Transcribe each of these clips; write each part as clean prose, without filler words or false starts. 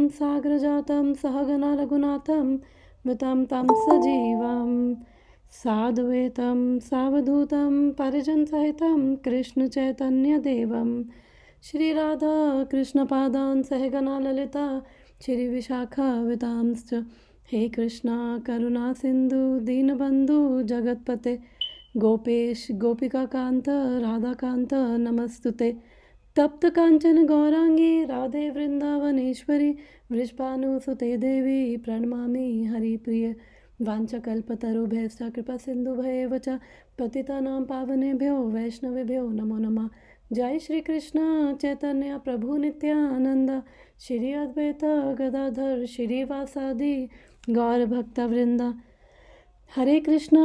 सागरजातं सहगना रघुनाथं वितं तं सजीवं साद्वैतं सावधूतं परिजनसहितं कृष्णचैतन्यदेवं श्रीराधा कृष्णपादान् सहगना ललिता श्रीविशाखावितांश्च हे कृष्णा करुणा सिंधु दीनबंधु जगतपते गोपेश गोपिकाकांत राधाकांत नमस्तुते तप्त कांचन गौरांगी राधे वृंदावनेश्वरी वृषभानुसुते देवी प्रणमामि हरिप्रिय वाञ्छकल्पतरुभ्यश्च कृपा सिन्धुभ्येव च पतितानां पावनेभ्यो वैष्णवेभ्यो नमो नमः। जय श्री कृष्ण चैतन्य प्रभु नित्यानंद श्री अद्वैत गदाधर श्रीवासादि गौर भक्त वृंदा। हरे कृष्णा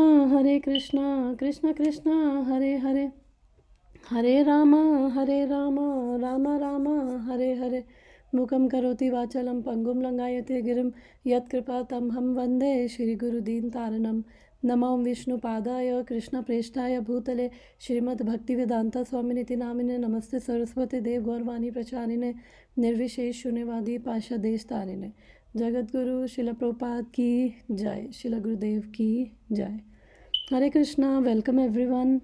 कृष्ण कृष्ण हरे हरे हरे राम राम राम हरे हरे मुखं करोति वाचालं पंगुं लंघायते गिरिं यत्कृपातमहं वन्दे श्रीगुरुदीनतारिणं। नमो विष्णुपादाय कृष्णप्रेष्ठाय भूतले श्रीमद्भक्तिवेदांता स्वामिनिति नामिने नमस्ते सरस्वती देव गौरवाणी प्रचारिणे निर्विशेष शून्यवादी पाशादेशतारिणे। जगद्गुरु शिल प्रभुपाद की जय, शिल गुरुदेव की जय। Hare Krishna, welcome everyone.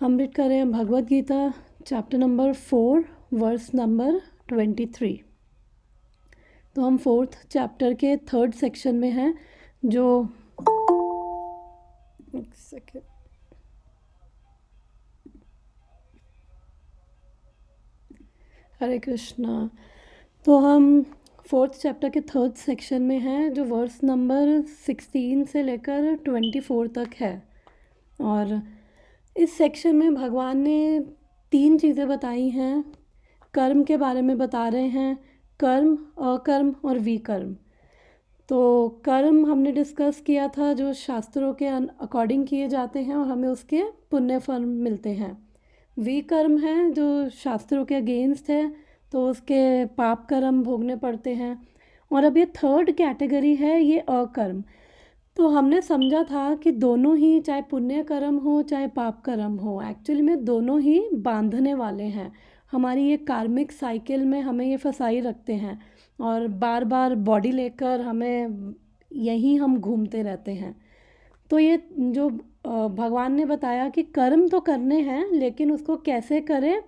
हम रीड कर रहे हैं Bhagavad Gita chapter number 4 verse number 23। तो हम 4th चैप्टर के 3rd सेक्शन में हैं, जो एक सेकेंड हरे कृष्णा। तो हम 4th चैप्टर के 3rd सेक्शन में हैं, जो वर्स नंबर 16 से लेकर 24 तक है। और इस सेक्शन में भगवान ने 3 चीज़ें बताई हैं। कर्म के बारे में बता रहे हैं, कर्म, अकर्म और विकर्म। तो कर्म हमने डिस्कस किया था, जो शास्त्रों के अकॉर्डिंग किए जाते हैं और हमें उसके पुण्य फल मिलते हैं। विकर्म है जो शास्त्रों के अगेंस्ट है, तो उसके पाप कर्म भोगने पड़ते हैं। और अब ये 3rd कैटेगरी है, ये अकर्म। तो हमने समझा था कि दोनों ही, चाहे पुण्य कर्म हो चाहे पाप कर्म हो, एक्चुअली में दोनों ही बांधने वाले हैं। हमारी ये कार्मिक साइकिल में हमें ये फंसाई रखते हैं और बार बार बॉडी लेकर हमें यहीं हम घूमते रहते हैं। तो ये जो भगवान ने बताया कि कर्म तो करने हैं, लेकिन उसको कैसे करें,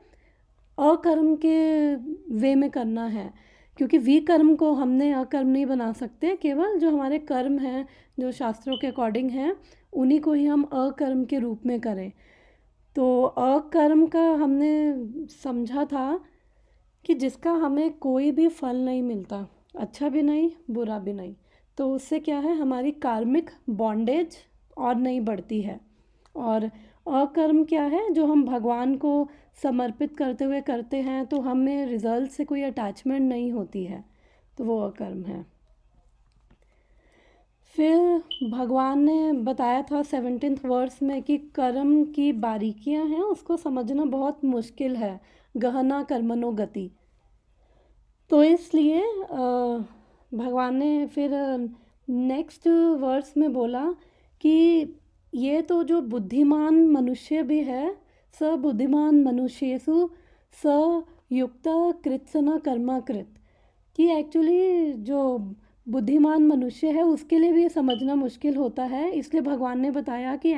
अकर्म के वे में करना है। क्योंकि विकर्म को हमने अकर्म नहीं बना सकते, केवल जो हमारे कर्म हैं जो शास्त्रों के अकॉर्डिंग हैं, उन्हीं को ही हम अकर्म के रूप में करें। तो अकर्म का हमने समझा था कि जिसका हमें कोई भी फल नहीं मिलता, अच्छा भी नहीं बुरा भी नहीं, तो उससे क्या है, हमारी कार्मिक बॉन्डेज और नहीं बढ़ती है। और अकर्म क्या है, जो हम भगवान को समर्पित करते हुए करते हैं, तो हमें रिजल्ट से कोई अटैचमेंट नहीं होती है, तो वो अकर्म है। फिर भगवान ने बताया था 17th वर्स में कि कर्म की बारीकियां हैं, उसको समझना बहुत मुश्किल है, गहना कर्मणो गति। तो इसलिए भगवान ने फिर नेक्स्ट वर्स में बोला कि ये तो जो बुद्धिमान मनुष्य भी है, स बुद्धिमान मनुष्येषु स युक्त कृत्सन कर्माकृत, कि एक्चुअली जो बुद्धिमान मनुष्य है उसके लिए भी ये समझना मुश्किल होता है। इसलिए भगवान ने बताया कि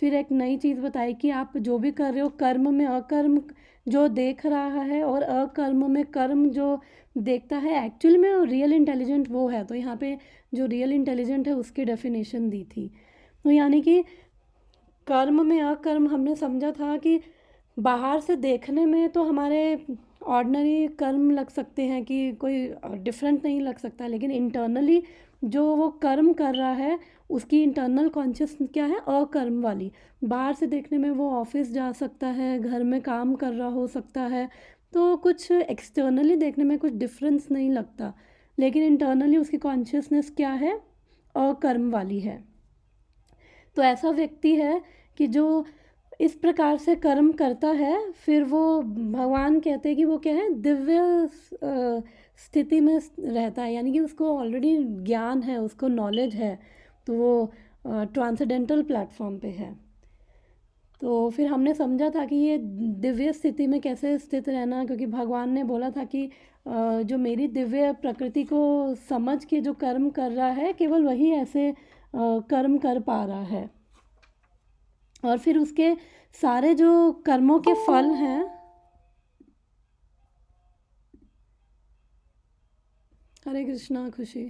फिर एक नई चीज़ बताई कि आप जो भी कर रहे हो, कर्म में अकर्म जो देख रहा है और अकर्म में कर्म जो देखता है, एक्चुअली में रियल इंटेलिजेंट वो है। तो यहाँ पे जो रियल इंटेलिजेंट है उसकी डेफिनेशन दी थी। तो यानी कि कर्म में अकर्म हमने समझा था कि बाहर से देखने में तो हमारे ऑर्डिनरी कर्म लग सकते हैं, कि कोई डिफरेंट नहीं लग सकता, लेकिन इंटरनली जो वो कर्म कर रहा है उसकी इंटरनल कॉन्शियस क्या है, अकर्म वाली। बाहर से देखने में वो ऑफिस जा सकता है, घर में काम कर रहा हो सकता है, तो कुछ एक्सटर्नली देखने में कुछ डिफरेंस नहीं लगता, लेकिन इंटरनली उसकी कॉन्शियसनेस क्या है, अकर्म वाली है। तो ऐसा व्यक्ति है कि जो इस प्रकार से कर्म करता है, फिर वो भगवान कहते हैं कि वो क्या है, दिव्य स्थिति में रहता है, यानी कि उसको ऑलरेडी ज्ञान है, उसको नॉलेज है, तो वो ट्रांसेंडेंटल प्लेटफॉर्म पे है। तो फिर हमने समझा था कि ये दिव्य स्थिति में कैसे स्थित रहना, क्योंकि भगवान ने बोला था कि जो मेरी दिव्य प्रकृति को समझ के जो कर्म कर रहा है, केवल वही ऐसे कर्म कर पा रहा है। और फिर उसके सारे जो कर्मों के फल हैं, हरे कृष्णा खुशी,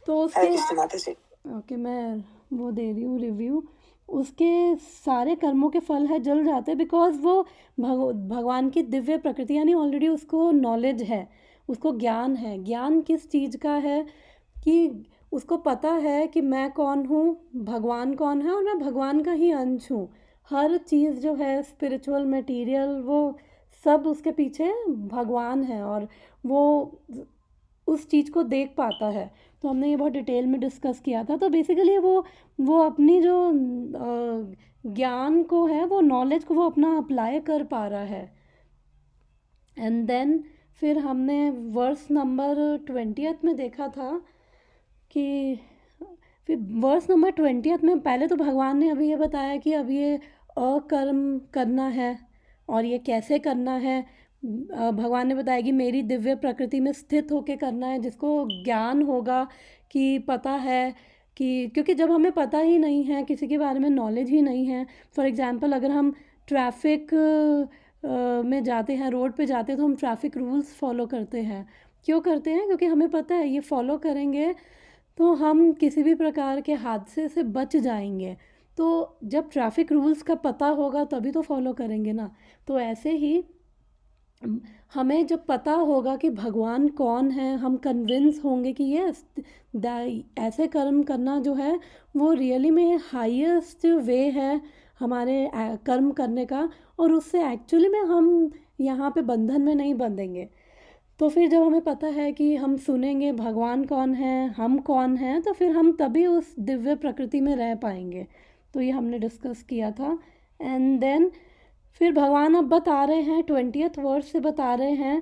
तो उसके ओके मैं वो दे रही हूँ रिव्यू। उसके सारे कर्मों के फल है जल जाते हैं, बिकॉज वो भगवान की दिव्य प्रकृति, यानी ऑलरेडी उसको नॉलेज है, उसको ज्ञान है। ज्ञान किस चीज़ का है कि उसको पता है कि मैं कौन हूँ, भगवान कौन है, और मैं भगवान का ही अंश हूँ। हर चीज़ जो है स्पिरिचुअल मटेरियल, वो सब उसके पीछे भगवान है, और वो उस चीज़ को देख पाता है। तो हमने ये बहुत डिटेल में डिस्कस किया था। तो बेसिकली वो अपनी जो ज्ञान को है, वो नॉलेज को वो अपना अप्लाई कर पा रहा है। एंड देन फिर हमने वर्स नंबर 20th में देखा था कि फिर वर्स नंबर 20th में पहले तो भगवान ने अभी ये बताया कि अब ये अकर्म करना है, और ये कैसे करना है। भगवान ने बताया कि मेरी दिव्य प्रकृति में स्थित होके करना है, जिसको ज्ञान होगा कि पता है कि, क्योंकि जब हमें पता ही नहीं है, किसी के बारे में नॉलेज ही नहीं है। फॉर एग्ज़ाम्पल अगर हम ट्रैफिक में जाते हैं, रोड पे जाते हैं, तो हम ट्रैफिक रूल्स फॉलो करते हैं। क्यों करते हैं? क्योंकि हमें पता है ये फॉलो करेंगे तो हम किसी भी प्रकार के हादसे से बच जाएंगे। तो जब ट्रैफिक रूल्स का पता होगा तभी तो फॉलो करेंगे ना। तो ऐसे ही हमें जब पता होगा कि भगवान कौन है, हम कन्विंस होंगे कि ये ऐसे कर्म करना जो है वो रियली में हाईएस्ट वे है हमारे कर्म करने का, और उससे एक्चुअली में हम यहाँ पे बंधन में नहीं बंधेंगे। तो फिर जब हमें पता है कि हम सुनेंगे भगवान कौन है, हम कौन हैं, तो फिर हम तभी उस दिव्य प्रकृति में रह पाएंगे। तो ये हमने डिस्कस किया था। एंड देन फिर भगवान अब बता रहे हैं 20th वर्स से बता रहे हैं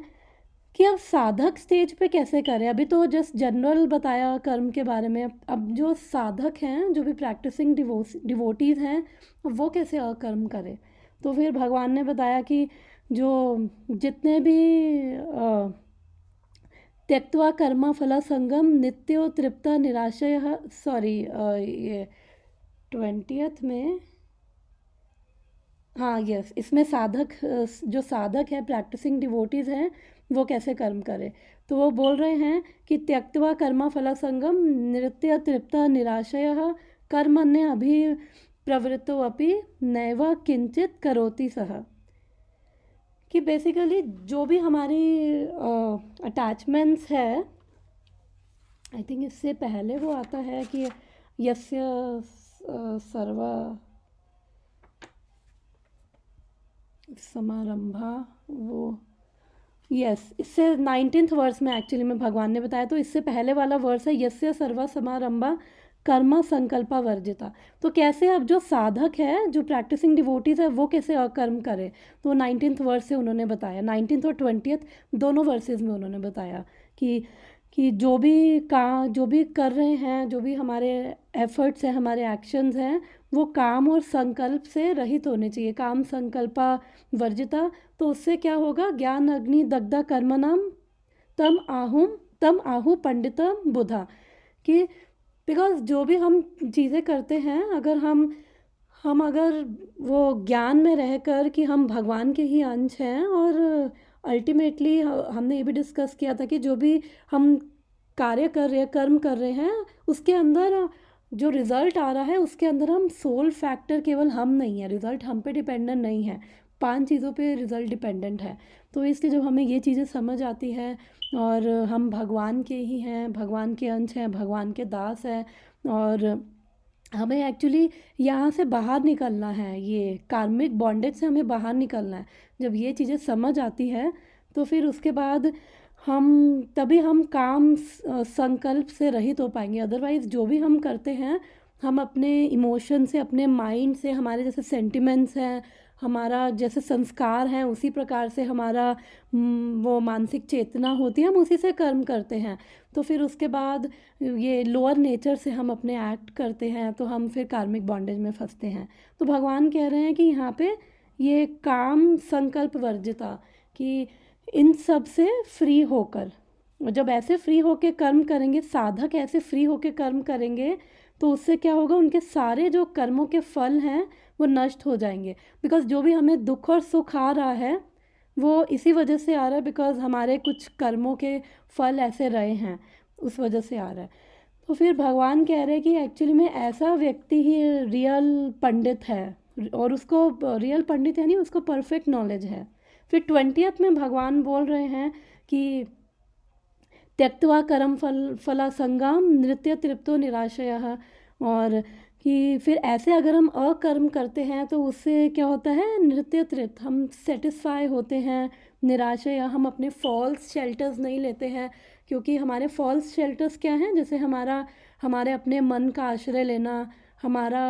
कि अब साधक स्टेज पे कैसे करें। अभी तो जस्ट जनरल बताया कर्म के बारे में, अब जो साधक हैं, जो भी प्रैक्टिसिंग डिवोटीज़ हैं, वो कैसे अकर्म करें। तो फिर भगवान ने बताया कि जो जितने भी त्यक्त्वा कर्म फला संगम नित्यो तृप्त निराशय, सॉरी ये 20th में, हाँ यस, इसमें साधक जो साधक है, प्रैक्टिसिंग डिवोटीज़ हैं, वो कैसे कर्म करें। तो वो बोल रहे हैं कि त्यक्त्वा कर्म फला संगम नित्य तृप्त निराशय कर्मण्य अभी प्रवृत्तो अपि नैव किंचित करोति सह। कि बेसिकली जो भी हमारी अटैचमेंट्स है, आई थिंक इससे पहले वो आता है कि यस्य सर्व समारंभा, वो यस, इससे 19th वर्स में एक्चुअली में भगवान ने बताया। तो इससे पहले वाला वर्स है यस्य सर्व समारंभा कर्म संकल्पा वर्जिता। तो कैसे अब जो साधक है, जो प्रैक्टिसिंग डिवोटीज है, वो कैसे अकर्म करे। तो 19th वर्स से उन्होंने बताया, 19th और 20th दोनों वर्सेस में उन्होंने बताया कि जो भी कर रहे हैं, जो भी हमारे एफर्ट्स हैं, हमारे एक्शंस हैं, वो काम और संकल्प से रहित होने चाहिए। काम संकल्पा वर्जिता। तो उससे क्या होगा, ज्ञान अग्नि दग्धा कर्मणाम तम आहु पंडितम बुधा। कि बिकॉज जो भी हम चीज़ें करते हैं, अगर अगर वो ज्ञान में रहकर कि हम भगवान के ही अंश हैं, और अल्टीमेटली हमने ये भी डिस्कस किया था कि जो भी हम कार्य कर रहे हैं, कर्म कर रहे हैं, उसके अंदर जो रिज़ल्ट आ रहा है, उसके अंदर हम सोल फैक्टर केवल हम नहीं है, रिज़ल्ट हम पे डिपेंडेंट नहीं है, 5 चीज़ों पे रिज़ल्ट डिपेंडेंट है। तो इसलिए जब हमें ये चीज़ें समझ आती है, और हम भगवान के ही हैं, भगवान के अंश हैं, भगवान के दास हैं, और हमें एक्चुअली यहाँ से बाहर निकलना है, ये कार्मिक बॉन्डेज से हमें बाहर निकलना है। जब ये चीज़ें समझ आती है, तो फिर उसके बाद तभी हम काम संकल्प से रहित हो पाएंगे। अदरवाइज़ जो भी हम करते हैं, हम अपने इमोशन से, अपने माइंड से, हमारे जैसे सेंटिमेंट्स हैं, हमारा जैसे संस्कार हैं, उसी प्रकार से हमारा वो मानसिक चेतना होती है, हम उसी से कर्म करते हैं। तो फिर उसके बाद ये लोअर नेचर से हम अपने एक्ट करते हैं, तो हम फिर कार्मिक बॉन्डेज में फंसते हैं। तो भगवान कह रहे हैं कि यहाँ पे ये काम संकल्प वर्जिता, कि इन सब से फ्री होकर। जब ऐसे फ्री होकर कर्म करेंगे, साधक ऐसे फ्री होकर कर्म करेंगे, तो उससे क्या होगा, उनके सारे जो कर्मों के फल हैं वो नष्ट हो जाएंगे। बिकॉज़ जो भी हमें दुख और सुख आ रहा है वो इसी वजह से आ रहा है, बिकॉज़ हमारे कुछ कर्मों के फल ऐसे रहे हैं, उस वजह से आ रहा है। तो फिर भगवान कह रहे हैं कि एक्चुअली में ऐसा व्यक्ति ही रियल पंडित है, और उसको रियल पंडित यानी उसको परफेक्ट नॉलेज है। फिर 20th में भगवान बोल रहे हैं कि त्यक्त्वा कर्म फलासंगाम नृत्य तृप्तो निराशयः। और कि फिर ऐसे अगर हम अकर्म करते हैं तो उससे क्या होता है, नृत्य तृप्त, हम सेटिस्फाई होते हैं, निराशय, हम अपने फॉल्स शेल्टर्स नहीं लेते हैं। क्योंकि हमारे फॉल्स शेल्टर्स क्या हैं, जैसे हमारे अपने मन का आश्रय लेना, हमारा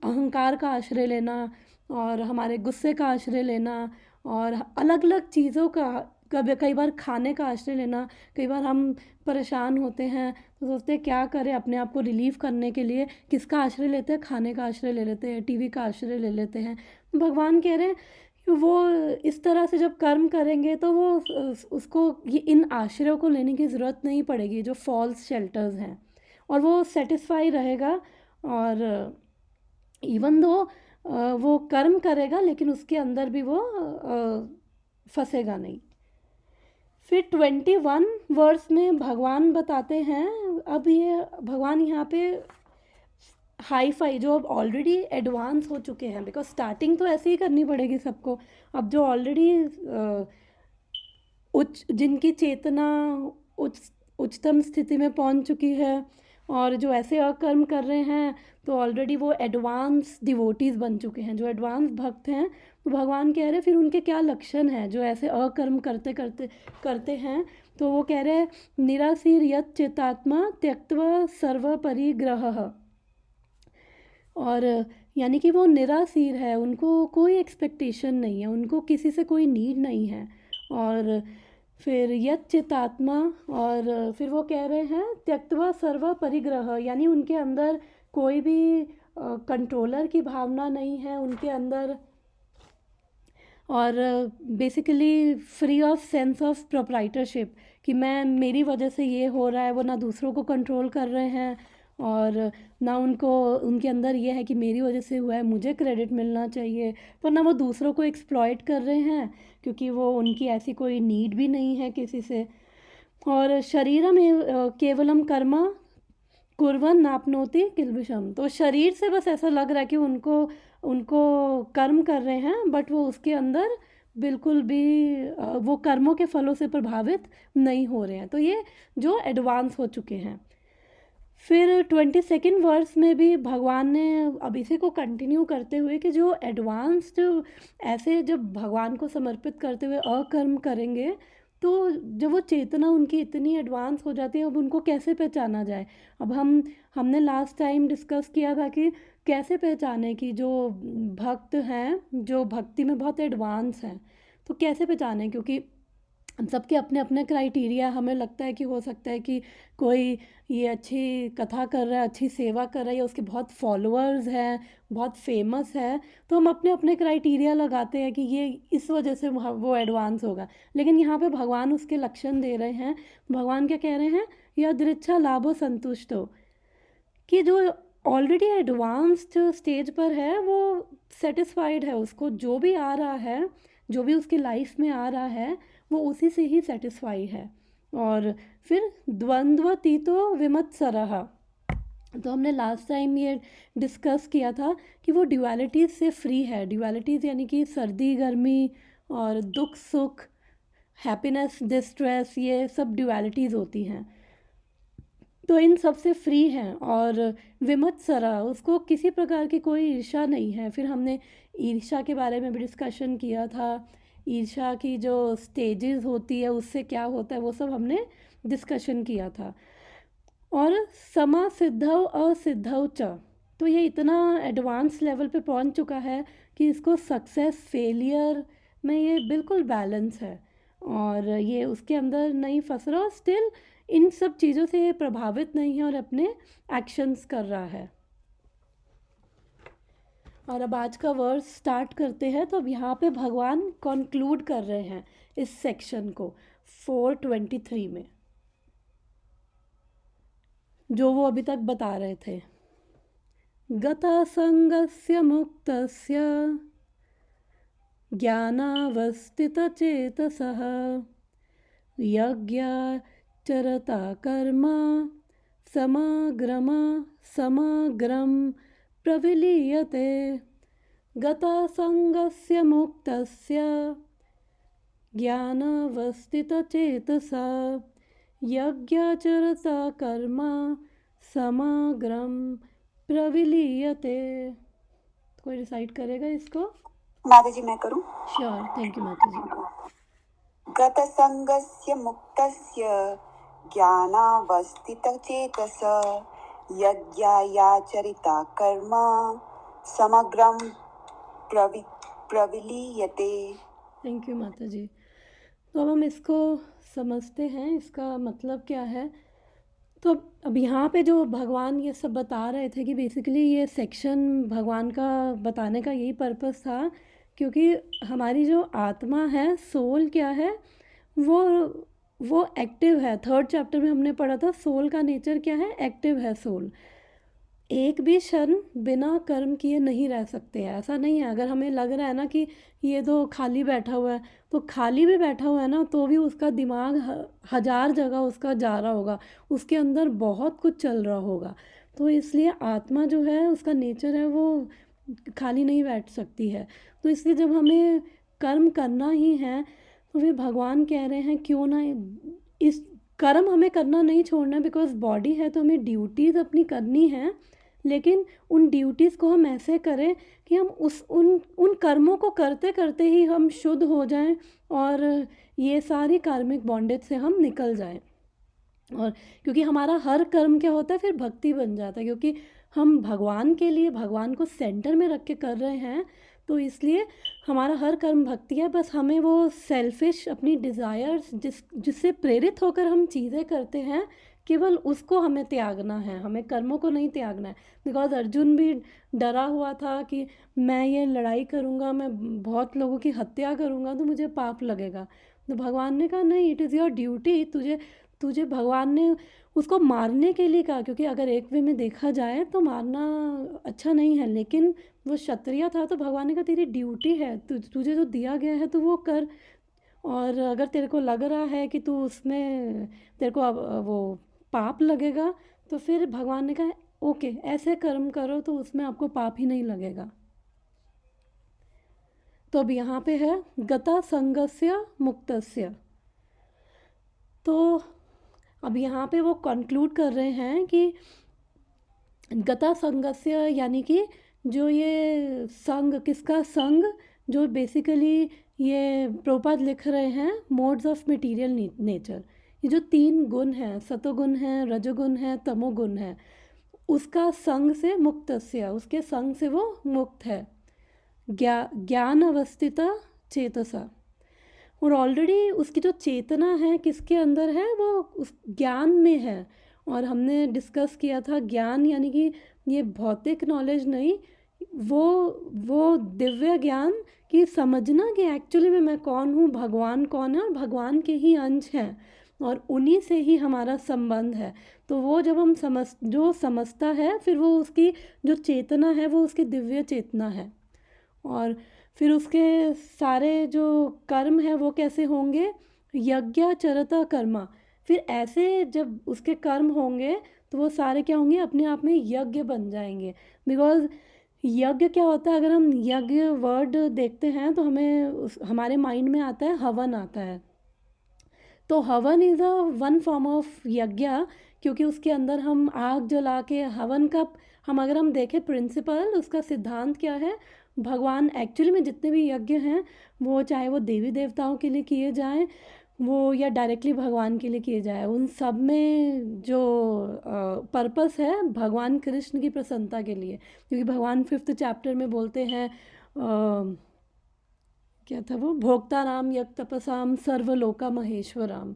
अहंकार का आश्रय लेना, और हमारे गुस्से का आश्रय लेना, और अलग अलग चीज़ों का, कई बार खाने का आश्रय लेना। कई बार हम परेशान होते हैं तो सोचते हैं क्या करें अपने आप को रिलीव करने के लिए, किसका आश्रय लेते हैं, खाने का आश्रय ले लेते हैं, टीवी का आश्रय ले लेते हैं। भगवान कह रहे हैं कि वो इस तरह से जब कर्म करेंगे तो वो उसको ये इन आश्रयों को लेने की ज़रूरत नहीं पड़ेगी जो फॉल्स शेल्टर्स हैं, और वो सेटिस्फाई रहेगा। और इवन दो वो कर्म करेगा लेकिन उसके अंदर भी वो फंसेगा नहीं। फिर 21 वर्स में भगवान बताते हैं, अब ये भगवान यहाँ पे हाई फाई जो अब ऑलरेडी एडवांस हो चुके हैं, बिकॉज स्टार्टिंग तो ऐसे ही करनी पड़ेगी सबको। अब जो ऑलरेडी जिनकी चेतना उच्चतम स्थिति में पहुंच चुकी है, और जो ऐसे अकर्म कर रहे हैं, तो ऑलरेडी वो एडवांस डिवोटीज बन चुके हैं, जो एडवांस भक्त हैं। तो भगवान कह रहे हैं फिर उनके क्या लक्षण हैं जो ऐसे अकर्म करते हैं। तो वो कह रहे हैं निराशीर यत चेतात्मा त्यक्त्वा सर्व परिग्रह। और यानी कि वो निराशीर है, उनको कोई एक्सपेक्टेशन नहीं है, उनको किसी से कोई नीड नहीं है। और फिर यत चितात्मा, और फिर वो कह रहे हैं त्यक्त्वा सर्व परिग्रह, यानी उनके अंदर कोई भी कंट्रोलर की भावना नहीं है उनके अंदर, और basically free of sense of proprietorship, कि मेरी वजह से ये हो रहा है। वो ना दूसरों को कंट्रोल कर रहे हैं, और ना उनके अंदर ये है कि मेरी वजह से हुआ है, मुझे क्रेडिट मिलना चाहिए, पर ना वो दूसरों को एक्सप्लॉइट कर रहे हैं, क्योंकि वो उनकी ऐसी कोई नीड भी नहीं है किसी से। और शरीरम केवलम कर्मा कुर्वन् नाप्नोति किल्बिषम, तो शरीर से बस ऐसा लग रहा है कि उनको कर्म कर रहे हैं, बट वो उसके अंदर बिल्कुल भी वो कर्मों के फलों से प्रभावित नहीं हो रहे हैं। तो ये जो एडवांस हो चुके हैं। फिर 22nd वर्स में भी भगवान ने अब इसी को कंटिन्यू करते हुए कि जो एडवांस्ड ऐसे जब भगवान को समर्पित करते हुए अकर्म करेंगे, तो जब वो चेतना उनकी इतनी एडवांस हो जाती है, अब उनको कैसे पहचाना जाए। अब हमने लास्ट टाइम डिस्कस किया था कि कैसे पहचाने कि जो भक्त हैं, जो भक्ति में बहुत एडवांस हैं, तो कैसे पहचाने, क्योंकि सबके अपने अपने क्राइटेरिया। हमें लगता है कि हो सकता है कि कोई ये अच्छी कथा कर रहा है, अच्छी सेवा कर रहा है, या उसके बहुत फॉलोअर्स हैं, बहुत फेमस है, तो हम अपने अपने क्राइटेरिया लगाते हैं कि ये इस वजह से वो एडवांस होगा। लेकिन यहाँ पे भगवान उसके लक्षण दे रहे हैं। भगवान क्या कह रहे हैं, यदृच्छा लाभो संतुष्टो, कि जो ऑलरेडी एडवांस्ड स्टेज पर है वो सेटिस्फाइड है, उसको जो भी आ रहा है, जो भी उसकी लाइफ में आ रहा है, वो उसी से ही सेटिस्फाई है। और फिर द्वंद्वतीतो विमत्सरः, तो हमने लास्ट टाइम ये डिस्कस किया था कि वो ड्यूअलिटीज़ से फ्री है। ड्यूअलिटीज़ यानी कि सर्दी गर्मी और दुख सुख, हैप्पीनेस डिस्ट्रेस, ये सब ड्यूअलिटीज़ होती हैं। तो इन सब से फ्री हैं। और विमत्सरा, उसको किसी प्रकार की कोई ईर्ष्या नहीं है। फिर हमने ईर्ष्या के बारे में भी डिस्कशन किया था, ईर्ष्या की जो स्टेजेस होती है उससे क्या होता है, वो सब हमने डिस्कशन किया था। और समा सिद्धौ असिद्धौ च, तो ये इतना एडवांस लेवल पे पहुंच चुका है कि इसको सक्सेस फेलियर में ये बिल्कुल बैलेंस है, और ये उसके अंदर नहीं फंस रहा, और स्टिल इन सब चीज़ों से ये प्रभावित नहीं है और अपने एक्शंस कर रहा है। और अब आज का वर्स स्टार्ट करते हैं। तो अब यहाँ पे भगवान कंक्लूड कर रहे हैं इस सेक्शन को 423 में, जो वो अभी तक बता रहे थे। गता संगस्य मुक्तस्य ज्ञानावस्थितचेतसः यज्ञाचरता कर्म समग्रं प्रविलीयते। गता संगस्य मुक्तस्य ज्ञानावस्थितचेतसा यज्ञाचरता कर्म समग्रं प्रविलीयते। कोई रिसाइट करेगा इसको? माता जी मैं करूं? श्योर, थैंक यू माता जी। गतसंगस्य मुक्तस्य ज्ञानावस्थितचेतस यज्ञायाचरिता कर्म समग्रं प्रविलीयते। थैंक यू माता जी। तो अब हम इसको समझते हैं, इसका मतलब क्या है। तो अब यहाँ पे जो भगवान ये सब बता रहे थे कि बेसिकली ये सेक्शन भगवान का बताने का यही पर्पस था, क्योंकि हमारी जो आत्मा है, सोल क्या है, वो एक्टिव है। 3rd चैप्टर में हमने पढ़ा था सोल का नेचर क्या है, एक्टिव है सोल। एक भी क्षण बिना कर्म किए नहीं रह सकते हैं, ऐसा नहीं है। अगर हमें लग रहा है ना कि ये तो खाली बैठा हुआ है, तो खाली भी बैठा हुआ है ना तो भी उसका दिमाग 1000 जगह उसका जा रहा होगा, उसके अंदर बहुत कुछ चल रहा होगा। तो इसलिए आत्मा जो है, उसका नेचर है, वो खाली नहीं बैठ सकती है। तो इसलिए जब हमें कर्म करना ही है तो फिर भगवान कह रहे हैं क्यों ना इस कर्म हमें करना नहीं छोड़ना, बिकॉज बॉडी है तो हमें ड्यूटीज़ अपनी करनी है, लेकिन उन ड्यूटीज़ को हम ऐसे करें कि हम उन कर्मों को करते करते ही हम शुद्ध हो जाएं और ये सारी कार्मिक बॉन्डेज से हम निकल जाएं। और क्योंकि हमारा हर कर्म क्या होता है, फिर भक्ति बन जाता है, क्योंकि हम भगवान के लिए, भगवान को सेंटर में रख के कर रहे हैं, तो इसलिए हमारा हर कर्म भक्ति है। बस हमें वो सेल्फिश अपनी डिज़ायर्स जिससे प्रेरित होकर हम चीज़ें करते हैं, केवल उसको हमें त्यागना है, हमें कर्मों को नहीं त्यागना है। बिकॉज अर्जुन भी डरा हुआ था कि मैं ये लड़ाई करूँगा, मैं बहुत लोगों की हत्या करूँगा तो मुझे पाप लगेगा। तो भगवान ने कहा नहीं, इट इज़ योर ड्यूटी। तुझे भगवान ने उसको मारने के लिए कहा, क्योंकि अगर एक वे में देखा जाए तो मारना अच्छा नहीं है, लेकिन वो क्षत्रिय था तो भगवान ने कहा तेरी ड्यूटी है, तुझे जो दिया गया है तो वो कर। और अगर तेरे को लग रहा है कि तू उसमें तेरे को वो पाप लगेगा, तो फिर भगवान ने कहा ओके ऐसे कर्म करो तो उसमें आपको पाप ही नहीं लगेगा। तो अब यहाँ पे है गता संगस्य मुक्तस्य। तो अब यहाँ पे वो कंक्लूड कर रहे हैं कि गता संगस्य यानी कि जो ये संग, किसका संग, जो बेसिकली ये प्रभुपाद लिख रहे हैं मोड्स ऑफ मटेरियल नेचर, ये जो 3 गुण हैं, सतोगुण है, रजोगुण है, तमोगुण है, उसका संग से मुक्तस्य, उसके संग से वो मुक्त है। ज्ञान अवस्थिता चेतसा, और ऑलरेडी उसकी जो चेतना है किसके अंदर है, वो उस ज्ञान में है। और हमने डिस्कस किया था ज्ञान यानी कि ये भौतिक नॉलेज नहीं, वो दिव्य ज्ञान कि समझना कि एक्चुअली में मैं कौन हूँ, भगवान कौन है, और भगवान के ही अंश हैं और उन्हीं से ही हमारा संबंध है। तो वो जब हम समझता है, फिर वो उसकी जो चेतना है वो उसकी दिव्य चेतना है। और फिर उसके सारे जो कर्म है वो कैसे होंगे, यज्ञाचरता कर्मा। फिर ऐसे जब उसके कर्म होंगे तो वो सारे क्या होंगे, अपने आप में यज्ञ बन जाएंगे। बिकॉज यज्ञ क्या होता है, अगर हम यज्ञ वर्ड देखते हैं तो हमारे माइंड में आता है हवन आता है। तो हवन is a one form of यज्ञ, क्योंकि उसके अंदर हम आग जला के हवन का अगर हम देखें प्रिंसिपल, उसका सिद्धांत क्या है, भगवान एक्चुअली में जितने भी यज्ञ हैं वो चाहे वो देवी देवताओं के लिए किए जाएं वो या डायरेक्टली भगवान के लिए किए जाए, उन सब में जो पर्पस है भगवान कृष्ण की प्रसन्नता के लिए। क्योंकि भगवान 5th चैप्टर में बोलते हैं क्या था वो, भोक्ता राम यज्ञ तपसाम सर्वलोका महेश्वराम,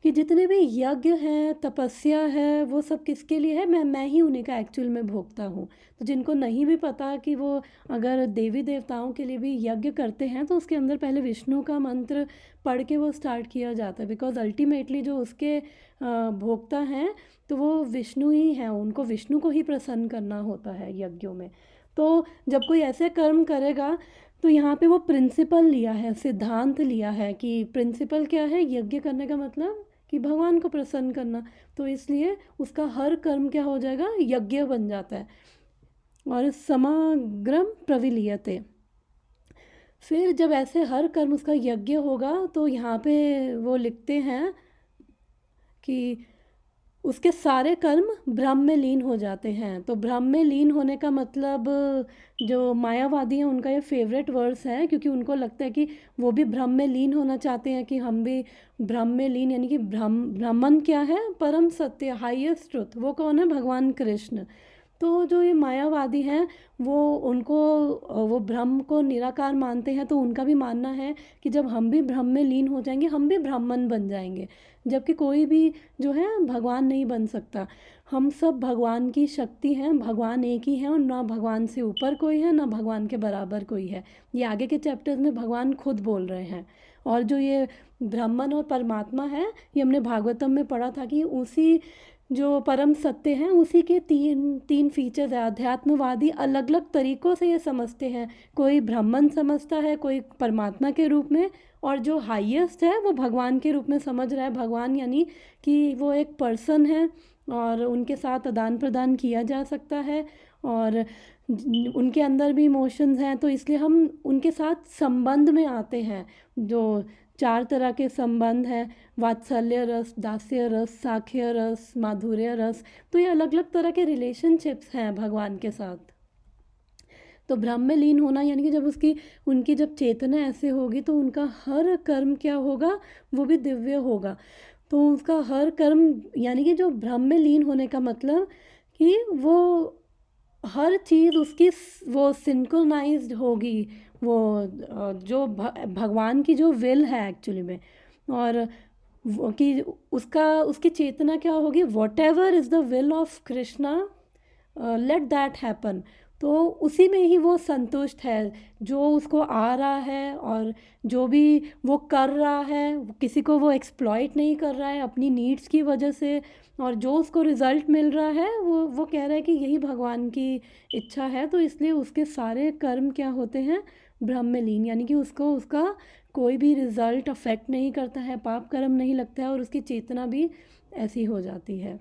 कि जितने भी यज्ञ हैं, तपस्या है, वो सब किसके लिए है? मैं ही उन्हीं का एक्चुअल में भोगता हूँ। तो जिनको नहीं भी पता कि वो अगर देवी देवताओं के लिए भी यज्ञ करते हैं तो उसके अंदर पहले विष्णु का मंत्र पढ़ के वो स्टार्ट किया जाता है, बिकॉज अल्टीमेटली जो उसके भोक्ता हैं तो वो विष्णु ही हैं, उनको विष्णु को ही प्रसन्न करना होता है यज्ञों में। तो जब कोई ऐसे कर्म करेगा तो यहाँ पे वो प्रिंसिपल लिया है, सिद्धांत लिया है कि प्रिंसिपल क्या है, यज्ञ करने का मतलब कि भगवान को प्रसन्न करना। तो इसलिए उसका हर कर्म क्या हो जाएगा, यज्ञ बन जाता है। और समग्रम प्रविलीयते, फिर जब ऐसे हर कर्म उसका यज्ञ होगा तो यहाँ पे वो लिखते हैं कि उसके सारे कर्म ब्रह्म में लीन हो जाते हैं। तो ब्रह्म में लीन होने का मतलब, जो मायावादी हैं उनका ये फेवरेट वर्स है, क्योंकि उनको लगता है कि वो भी ब्रह्म में लीन होना चाहते हैं कि हम भी ब्रह्म में लीन, यानी कि ब्रह्मन क्या है, परम सत्य, हाईएस्ट ट्रुथ, वो कौन है, भगवान कृष्ण। तो जो ये मायावादी हैं वो उनको वो ब्रह्म को निराकार मानते हैं, तो उनका भी मानना है कि जब हम भी ब्रह्म में लीन हो जाएंगे हम भी ब्राह्मण बन जाएंगे, जबकि कोई भी जो है भगवान नहीं बन सकता। हम सब भगवान की शक्ति हैं, भगवान एक ही हैं और ना भगवान से ऊपर कोई है ना भगवान के बराबर कोई है। ये आगे के चैप्टर्स में भगवान खुद बोल रहे हैं। और जो ये ब्राह्मण और परमात्मा है, ये हमने भागवतम में पढ़ा था कि उसी जो परम सत्य हैं उसी के तीन फीचर्स है। अध्यात्मवादी अलग अलग तरीक़ों से ये समझते हैं, कोई ब्राह्मण समझता है, कोई परमात्मा के रूप में, और जो हाईएस्ट है वो भगवान के रूप में समझ रहा है। भगवान यानी कि वो एक पर्सन है और उनके साथ आदान प्रदान किया जा सकता है और उनके अंदर भी इमोशंस हैं, तो इसलिए हम उनके साथ संबंध में आते हैं। जो 4 तरह के संबंध हैं, वात्सल्य रस, दास्य रस, साख्य रस, माधुर्य रस, तो ये अलग अलग तरह के रिलेशनशिप्स हैं भगवान के साथ। तो ब्रह्म में लीन होना यानी कि जब उनकी जब चेतना ऐसे होगी तो उनका हर कर्म क्या होगा, वो भी दिव्य होगा। तो उसका हर कर्म यानी कि जो ब्रह्म में लीन होने का मतलब कि वो हर चीज़ उसकी वो सिंक्रोनाइज्ड होगी, वो जो भगवान की जो विल है एक्चुअली में, और कि उसकी चेतना क्या होगी, what ever is the will of Krishna let that happen. तो उसी में ही वो संतुष्ट है, जो उसको आ रहा है और जो भी वो कर रहा है, किसी को वो एक्सप्लॉइट नहीं कर रहा है अपनी नीड्स की वजह से, और जो उसको रिज़ल्ट मिल रहा है वो कह रहा है कि यही भगवान की इच्छा है। तो इसलिए उसके सारे कर्म क्या होते हैं, ब्रह्म में लीन, यानी कि उसको उसका कोई भी रिज़ल्ट अफेक्ट नहीं करता है, पाप कर्म नहीं लगता है और उसकी चेतना भी ऐसी हो जाती है।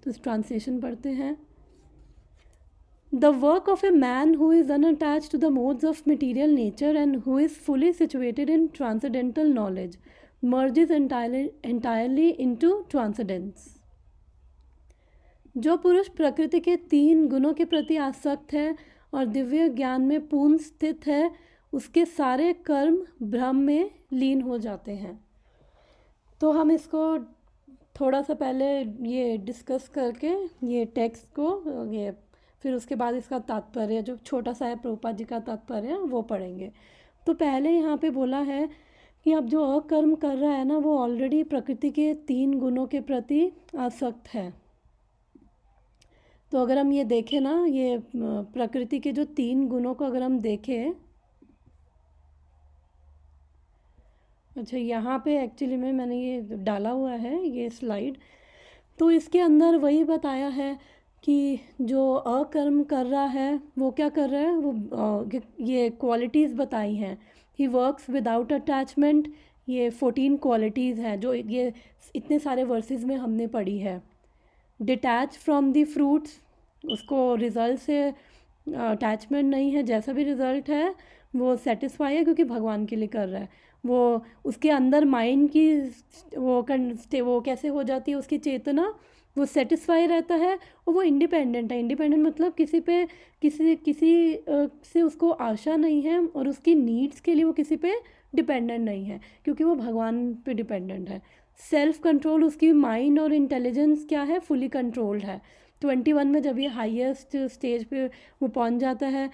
तो इस ट्रांसलेशन पढ़ते हैं। The work of a man who is unattached to the modes of material nature and who is fully situated in transcendental knowledge merges entirely into transcendence. जो पुरुष प्रकृति के 3 गुणों के प्रति आसक्त है और दिव्य ज्ञान में पूर्ण स्थित है, उसके सारे कर्म ब्रह्म में लीन हो जाते हैं। तो हम इसको थोड़ा सा पहले ये डिस्कस करके ये टेक्स्ट को ये फिर उसके बाद इसका तात्पर्य जो छोटा सा है प्रभुपाद जी का तात्पर्य वो पढ़ेंगे। तो पहले यहाँ पे बोला है कि अब जो अकर्म कर रहा है ना, वो ऑलरेडी प्रकृति के 3 गुणों के प्रति आसक्त है। तो अगर हम ये देखें ना, ये प्रकृति के जो 3 गुणों को अगर हम देखें, अच्छा यहाँ पे एक्चुअली में मैंने ये डाला हुआ है ये स्लाइड, तो इसके अंदर वही बताया है कि जो अकर्म कर रहा है वो क्या कर रहा है, वो ये क्वालिटीज़ बताई हैं। ही वर्क्स विदाउट अटैचमेंट, ये 14 क्वालिटीज़ हैं जो ये इतने सारे वर्सेस में हमने पढ़ी है। डिटैच फ्रॉम द फ्रूट्स, उसको रिज़ल्ट से अटैचमेंट नहीं है, जैसा भी रिज़ल्ट है वो सेटिस्फाई है क्योंकि भगवान के लिए कर रहा है। वो उसके अंदर माइंड की वो कैसे हो जाती है, उसकी चेतना वो सेटिस्फाई रहता है और वो इंडिपेंडेंट है। इंडिपेंडेंट मतलब किसी से उसको आशा नहीं है और उसकी नीड्स के लिए वो किसी पे डिपेंडेंट नहीं है क्योंकि वो भगवान पे डिपेंडेंट है। सेल्फ कंट्रोल, उसकी माइंड और इंटेलिजेंस क्या है, फुली कंट्रोल्ड है। 21 में जब ये हाईएस्ट स्टेज पे वो पहुंच जाता है।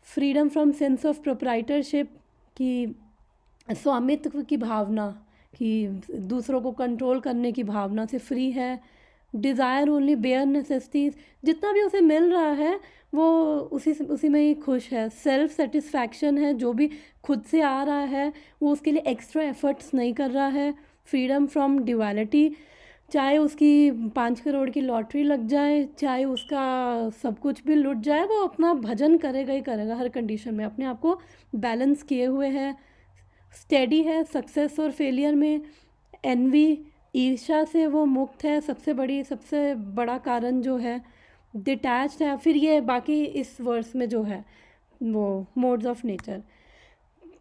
Freedom from sense of proprietorship, की स्वामित्व की भावना, कि दूसरों को कंट्रोल करने की भावना से फ्री है। डिज़ायर ओनली बेयर नेसेसिटीज़, जितना भी उसे मिल रहा है वो उसी में ही खुश है। सेल्फ सेटिस्फैक्शन है, जो भी खुद से आ रहा है वो उसके लिए एक्स्ट्रा एफर्ट्स नहीं कर रहा है। फ्रीडम फ्रॉम ड्यूअलिटी, चाहे उसकी 5 करोड़ की लॉटरी लग जाए, चाहे उसका सब कुछ भी लुट जाए, वो अपना भजन करेगा ही करेगा हर कंडीशन में, अपने आप को बैलेंस किए हुए है। स्टेडी है सक्सेस और फेलियर में। एनवी, ईर्ष्या से वो मुक्त है, सबसे बड़ा कारण जो है। डिटैच्ड है। फिर ये बाकी इस वर्स में जो है वो मोड्स ऑफ नेचर,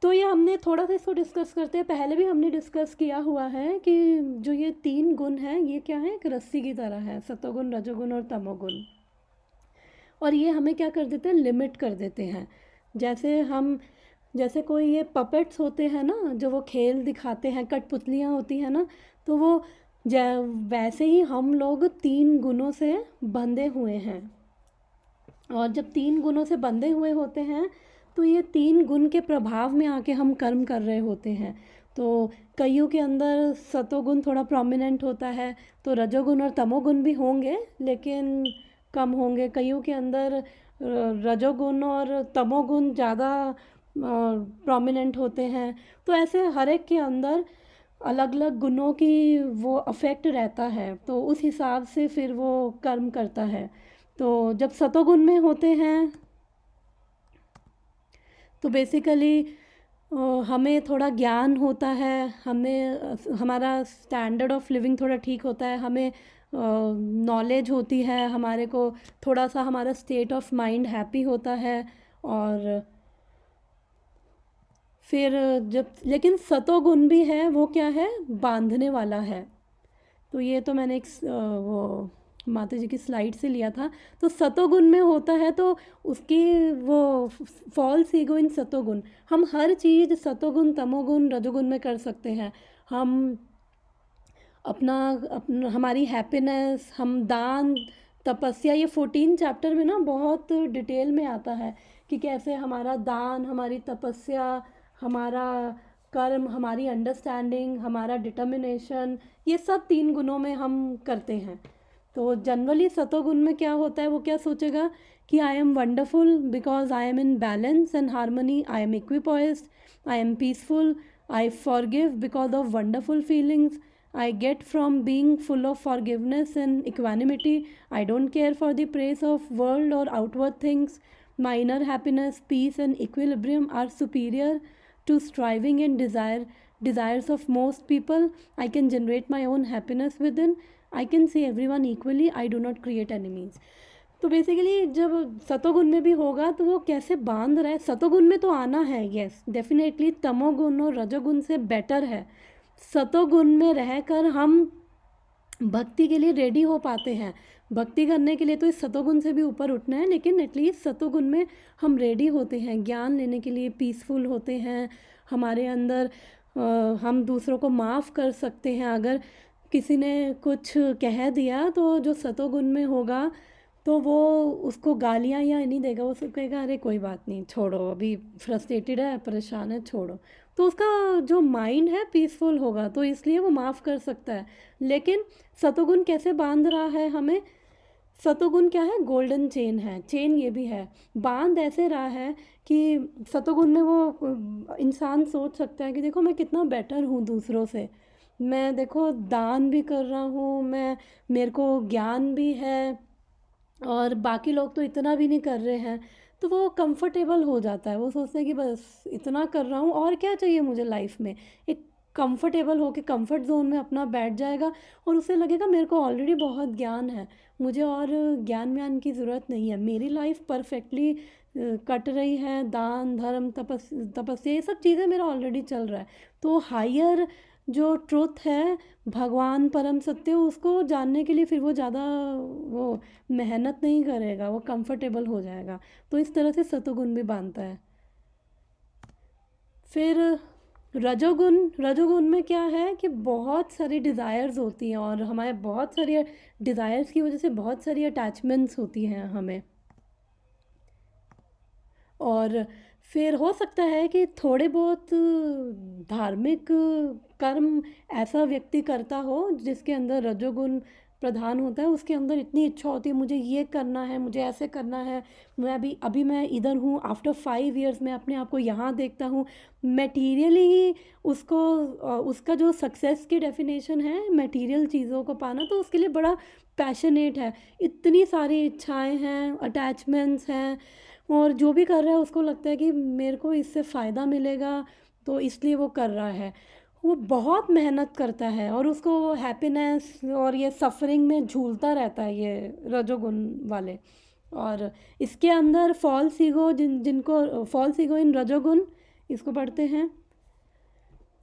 तो ये हमने थोड़ा सा इसको डिस्कस करते हैं। पहले भी हमने डिस्कस किया हुआ है कि जो ये 3 गुण हैं ये क्या है, एक रस्सी की तरह है, सतोगुण, रजोगुण और तमोगुण। और ये हमें क्या कर देते हैं, लिमिट कर देते हैं। जैसे कोई ये पपेट्स होते हैं ना, जो वो खेल दिखाते हैं, कठपुतलियाँ होती हैं ना, तो वो वैसे ही हम लोग 3 गुणों से बंधे हुए हैं। और जब 3 गुणों से बंधे हुए होते हैं तो ये 3 गुण के प्रभाव में आके हम कर्म कर रहे होते हैं। तो कईयों के अंदर सतोगुण थोड़ा प्रोमिनेंट होता है, तो रजोगुण और तमोगुण भी होंगे लेकिन कम होंगे। कईयों के अंदर रजोगुण और तमोगुण ज़्यादा प्रोमिनेंट होते हैं। तो ऐसे हर एक के अंदर अलग अलग गुणों की वो अफेक्ट रहता है, तो उस हिसाब से फिर वो कर्म करता है। तो जब सतोगुण में होते हैं तो बेसिकली हमें थोड़ा ज्ञान होता है, हमारा स्टैंडर्ड ऑफ लिविंग थोड़ा ठीक होता है, हमें नॉलेज होती है, हमारे को थोड़ा सा हमारा स्टेट ऑफ माइंड हैप्पी होता है। और फिर लेकिन सतोगुण भी है, वो क्या है, बांधने वाला है। तो ये तो मैंने एक वो माता जी की स्लाइड से लिया था। तो सतोगुण में होता है तो उसकी वो फॉल्स ईगो इन सतोगुण, हम हर चीज़ सतोगुण, तमोगुण, रजोगुण में कर सकते हैं। हम अपना हमारी हैप्पीनेस, हम दान, तपस्या, ये 14 चैप्टर में ना बहुत डिटेल में आता है कि कैसे हमारा दान, हमारी तपस्या, हमारा कर्म, हमारी अंडरस्टैंडिंग, हमारा डिटर्मिनेशन, ये सब 3 गुणों में हम करते हैं। तो जनरली सतोगुण में क्या होता है, वो क्या सोचेगा कि I am wonderful because I am in balance and harmony, I am equipoised, I am peaceful, I forgive because of wonderful feelings, I get from being full of forgiveness and equanimity. I don't care for the praise of world or outward things. My inner happiness, peace and equilibrium are superior to striving and desires of most people. I can generate my own happiness within. I can see everyone equally. I do not create enemies. तो basically जब सतोगुण में भी होगा तो वो कैसे बांध रहा है, सतोगुण में तो आना है, यस डेफिनेटली तमोगुण और रजोगुण से बेटर है। सतोगुण में रहकर हम भक्ति के लिए रेडी हो पाते हैं। भक्ति करने के लिए तो इस सतोगुण से भी ऊपर उठना है, लेकिन एटलीस्ट सतोगुण में हम रेडी होते हैं, ज्ञान लेने के लिए पीसफुल होते हैं। हमारे अंदर हम दूसरों को माफ़ कर सकते हैं। अगर किसी ने कुछ कह दिया तो जो सतोगुण में होगा तो वो उसको गालियाँ या नहीं देगा, वो सब कहेगा अरे कोई बात नहीं, छोड़ो, अभी फ्रस्ट्रेटेड है, परेशान है, छोड़ो। तो उसका जो माइंड है पीसफुल होगा, तो इसलिए वो माफ़ कर सकता है। लेकिन सतोगुण कैसे बांध रहा है हमें, सतोगुण क्या है, गोल्डन चेन है, चेन ये भी है, बांध ऐसे रहा है कि सतोगुण में वो इंसान सोच सकता है कि देखो मैं कितना बेटर हूँ दूसरों से, मैं देखो दान भी कर रहा हूँ, मेरे को ज्ञान भी है और बाकी लोग तो इतना भी नहीं कर रहे हैं। तो वो कंफर्टेबल हो जाता है, वो सोचता है कि बस इतना कर रहा हूँ और क्या चाहिए मुझे लाइफ में। एक कंफर्टेबल हो के कंफर्ट जोन में अपना बैठ जाएगा और उसे लगेगा मेरे को ऑलरेडी बहुत ज्ञान है, मुझे और ज्ञान की ज़रूरत नहीं है, मेरी लाइफ परफेक्टली कट रही है, दान धर्म तपस्या ये सब चीज़ें मेरा ऑलरेडी चल रहा है। तो हायर जो ट्रुथ है, भगवान परम सत्य, उसको जानने के लिए फिर वो ज़्यादा वो मेहनत नहीं करेगा, वो कंफर्टेबल हो जाएगा। तो इस तरह से सतोगुण भी बांधता है। फिर रजोगुण में क्या है कि बहुत सारी डिज़ायर्स होती हैं और हमारे बहुत सारी डिज़ायर्स की वजह से बहुत सारी अटैचमेंट्स होती हैं हमें। और फिर हो सकता है कि थोड़े बहुत धार्मिक कर्म ऐसा व्यक्ति करता हो जिसके अंदर रजोगुण प्रधान होता है, उसके अंदर इतनी इच्छा होती है मुझे ये करना है, मुझे ऐसे करना है, मैं अभी मैं इधर हूँ, आफ्टर 5 years मैं अपने आप को यहाँ देखता हूँ। मटेरियली ही उसको उसका जो सक्सेस की डेफिनेशन है मटेरियल चीज़ों को पाना, तो उसके लिए बड़ा पैशनेट है, इतनी सारी इच्छाएं हैं, अटैचमेंट्स हैं, और जो भी कर रहा है उसको लगता है कि मेरे को इससे फ़ायदा मिलेगा, तो इसलिए वो कर रहा है। वो बहुत मेहनत करता है और उसको हैप्पीनेस और ये सफ़रिंग में झूलता रहता है ये रजोगुण वाले। और इसके अंदर फॉल्स ईगो जिनको फॉल्स ईगो इन रजोगुण इसको पढ़ते हैं,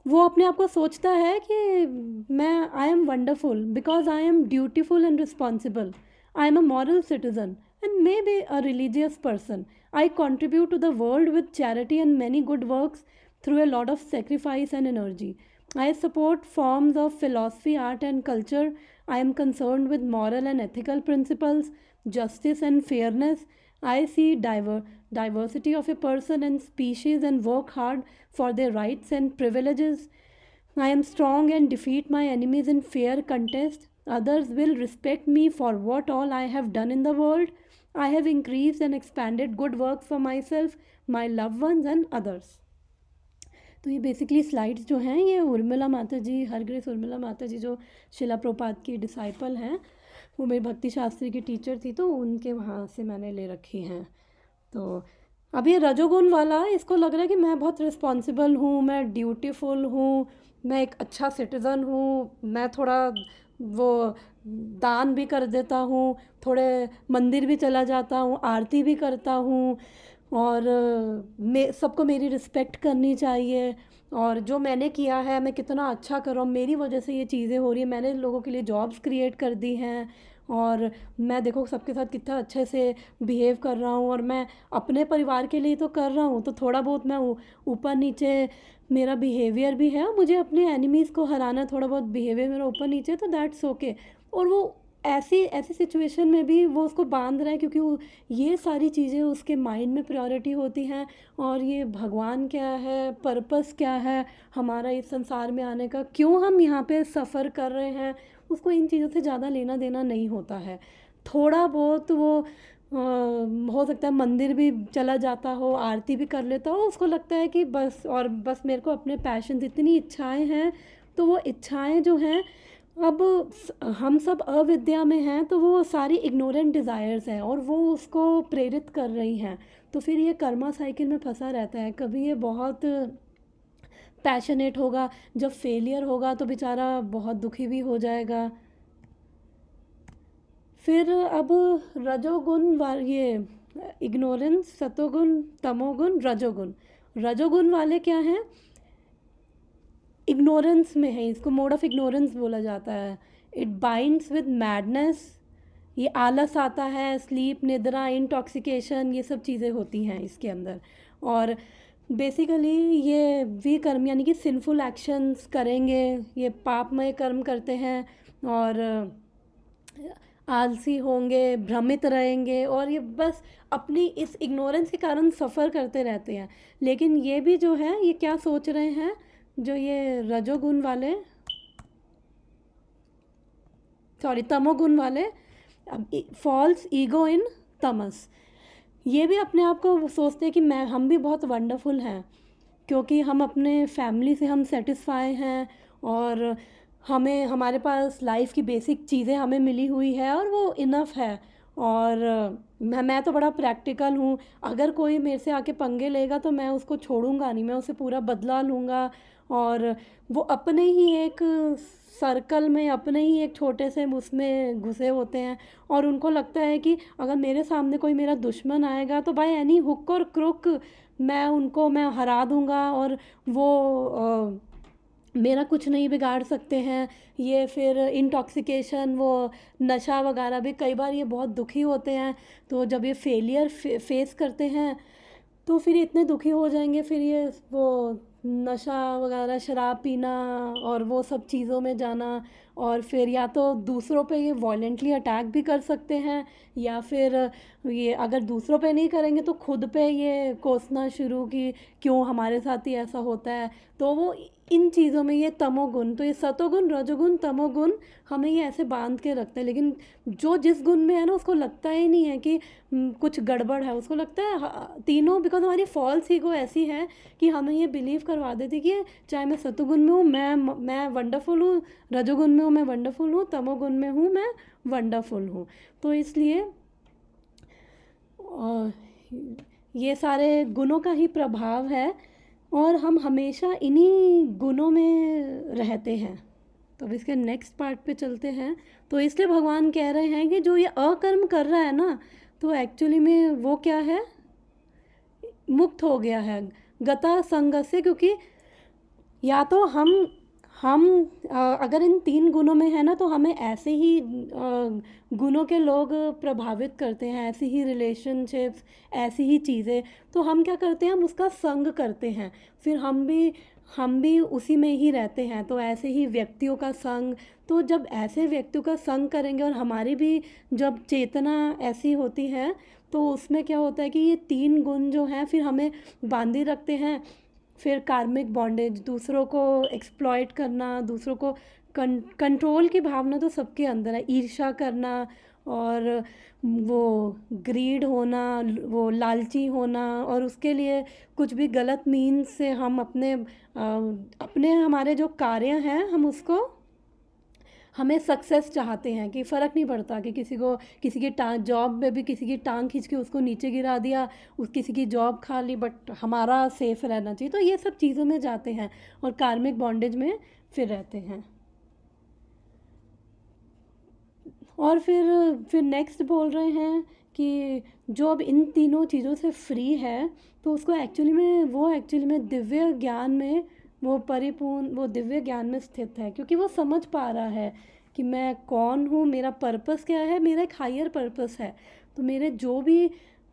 वो अपने आप को सोचता है कि मैं आई am wonderful because I M dutiful and responsible, I am a moral citizen and may be a religious person, I contribute to the world with charity and many good works through a lot of sacrifice and energy. I support forms of philosophy, art, and culture. I am concerned with moral and ethical principles, justice, and fairness. I see diversity of a person and species and work hard for their rights and privileges. I am strong and defeat my enemies in fair contest. Others will respect me for what all I have done in the world. I have increased and expanded good works for myself, my loved ones, and others. तो ये basically slides जो हैं ये उर्मिला माता जी, Hargreaves Urmila माता जी जो शिला प्रपात की डिसाइपल हैं, वो मेरी भक्ति शास्त्री की टीचर थी, तो उनके वहाँ से मैंने ले रखी हैं। तो अब ये रजोगुण वाला इसको लग रहा है कि मैं बहुत रिस्पॉन्सिबल हूँ, मैं ड्यूटीफुल हूँ, मैं एक अच्छा सिटीज़न हूँ, मैं थोड़ा वो दान भी कर देता हूँ, थोड़े मंदिर भी चला जाता हूँ, आरती भी करता हूँ, और सबको मेरी रिस्पेक्ट करनी चाहिए, और जो मैंने किया है मैं कितना अच्छा कर रहा हूँ, मेरी वजह से ये चीज़ें हो रही हैं, मैंने लोगों के लिए जॉब्स क्रिएट कर दी हैं, और मैं देखो सबके साथ कितना अच्छे से बिहेव कर रहा हूँ, और मैं अपने परिवार के लिए तो कर रहा हूँ, तो थोड़ा बहुत मैं ऊपर नीचे मेरा बिहेवियर भी है, मुझे अपने एनिमीज़ को हराना, थोड़ा बहुत बिहेवियर मेरा ऊपर नीचे, तो दैट्स ओके। और वो ऐसी ऐसी सिचुएशन में भी वो उसको बांध रहा है, क्योंकि वो ये सारी चीज़ें उसके माइंड में प्रायोरिटी होती हैं, और ये भगवान क्या है, पर्पस क्या है हमारा इस संसार में आने का, क्यों हम यहाँ पे सफ़र कर रहे हैं, उसको इन चीज़ों से ज़्यादा लेना देना नहीं होता है। थोड़ा बहुत वो हो सकता है मंदिर भी चला जाता हो, आरती भी कर लेता हो, उसको लगता है कि बस मेरे को अपने पैशन, इतनी इच्छाएं हैं, तो वो इच्छाएं जो हैं, अब हम सब अविद्या में हैं, तो वो सारी इग्नोरेंट डिज़ायर्स हैं और वो उसको प्रेरित कर रही हैं, तो फिर ये कर्मा साइकिल में फंसा रहता है। कभी ये बहुत पैशनेट होगा, जब फेलियर होगा तो बेचारा बहुत दुखी भी हो जाएगा। फिर अब रजोगुण ये इग्नोरेंस, सतोगुण, तमोगुण, रजोगुण। रजोगुण वाले क्या हैं, इग्नोरेंस में है, इसको मोड ऑफ इग्नोरेंस बोला जाता है। इट बाइंड्स विद मैडनेस, ये आलस आता है, स्लीप, निद्रा, इंटॉक्सिकेशन, ये सब चीज़ें होती हैं इसके अंदर। और बेसिकली ये विकर्म यानी कि सिंफुल एक्शंस करेंगे, ये पापमय कर्म करते हैं, और आलसी होंगे, भ्रमित रहेंगे, और ये बस अपनी इस इग्नोरेंस के कारण सफ़र करते रहते हैं। लेकिन ये भी जो है, ये क्या सोच रहे हैं, जो ये रजोगुण वाले, तमोगुण वाले, फॉल्स ईगो इन तमस, ये भी अपने आप को सोचते हैं कि हम भी बहुत वंडरफुल हैं, क्योंकि हम अपने फैमिली से हम सेटिस्फाई हैं, और हमें हमारे पास लाइफ की बेसिक चीज़ें हमें मिली हुई है, और वो इनफ है। और मैं तो बड़ा प्रैक्टिकल हूँ, अगर कोई मेरे से आके पंगे लेगा तो मैं उसको छोड़ूंगा नहीं, मैं उसे पूरा बदला लूँगा। और वो अपने ही एक सर्कल में, अपने ही एक छोटे से उसमें घुसे होते हैं, और उनको लगता है कि अगर मेरे सामने कोई मेरा दुश्मन आएगा तो भाई एनी हुक और क्रुक मैं हरा दूँगा, और वो मेरा कुछ नहीं बिगाड़ सकते हैं। ये फिर इंटॉक्सिकेशन, वो नशा वगैरह भी, कई बार ये बहुत दुखी होते हैं, तो जब ये फेलियर फेस करते हैं तो फिर इतने दुखी हो जाएंगे, फिर ये वो नशा वगैरह, शराब पीना और वो सब चीज़ों में जाना, और फिर या तो दूसरों पे ये वॉलेंटली अटैक भी कर सकते हैं, या फिर ये अगर दूसरों पे नहीं करेंगे तो खुद पे ये कोसना शुरू कि क्यों हमारे साथ ही ऐसा होता है। तो वो इन चीज़ों में ये तमोगुण, तो ये सतोगुण रजोगुण तमोगुण हमें ये ऐसे बांध के रखते हैं। लेकिन जो जिस गुण में है ना उसको लगता ही नहीं है कि कुछ गड़बड़ है, उसको लगता है तीनों, बिकॉज हमारी फॉल्स ईगो ऐसी है कि हमें ये बिलीव करवा देती कि चाहे मैं सतोगुण में हूँ मैं वंडरफुल हूँ, रजोगुण में हूँ मैं वंडरफुल हूँ, तमोगुण में हूँ मैं वंडरफुल हूँ। तो इसलिए ये सारे गुणों का ही प्रभाव है और हम हमेशा इन्हीं गुणों में रहते हैं। तो अब इसके नेक्स्ट पार्ट पे चलते हैं। तो इसलिए भगवान कह रहे हैं कि जो ये अकर्म कर रहा है ना, तो एक्चुअली में वो क्या है, मुक्त हो गया है गता संग से। क्योंकि या तो हम अगर इन 3 गुणों में है ना तो हमें ऐसे ही गुणों के लोग प्रभावित करते हैं, ऐसी ही रिलेशनशिप्स, ऐसी ही चीज़ें। तो हम क्या करते हैं, हम उसका संग करते हैं, फिर हम भी उसी में ही रहते हैं। तो ऐसे ही व्यक्तियों का संग, तो जब ऐसे व्यक्तियों का संग करेंगे और हमारी भी जब चेतना ऐसी होती है तो उसमें क्या होता है कि ये 3 गुण जो हैं फिर हमें बांधे रखते हैं। फिर कार्मिक बॉन्डेज, दूसरों को एक्सप्लॉइट करना, दूसरों को कंट्रोल की भावना तो सबके अंदर है, ईर्ष्या करना और वो ग्रीड होना, वो लालची होना, और उसके लिए कुछ भी गलत मीन्स से हम अपने हमारे जो कार्य हैं हम उसको हमें सक्सेस चाहते हैं कि फ़र्क नहीं पड़ता कि किसी की टांग जॉब में भी किसी की टांग खींच के उसको नीचे गिरा दिया, किसी की जॉब खा ली, बट हमारा सेफ रहना चाहिए। तो ये सब चीज़ों में जाते हैं और कार्मिक बॉन्डेज में फिर रहते हैं। और फिर नेक्स्ट बोल रहे हैं कि जो अब इन तीनों चीज़ों से फ्री है तो उसको एक्चुअली में दिव्य ज्ञान में वो परिपूर्ण, वो दिव्य ज्ञान में स्थित है, क्योंकि वो समझ पा रहा है कि मैं कौन हूँ, मेरा पर्पस क्या है। मेरा एक हायर पर्पस है, तो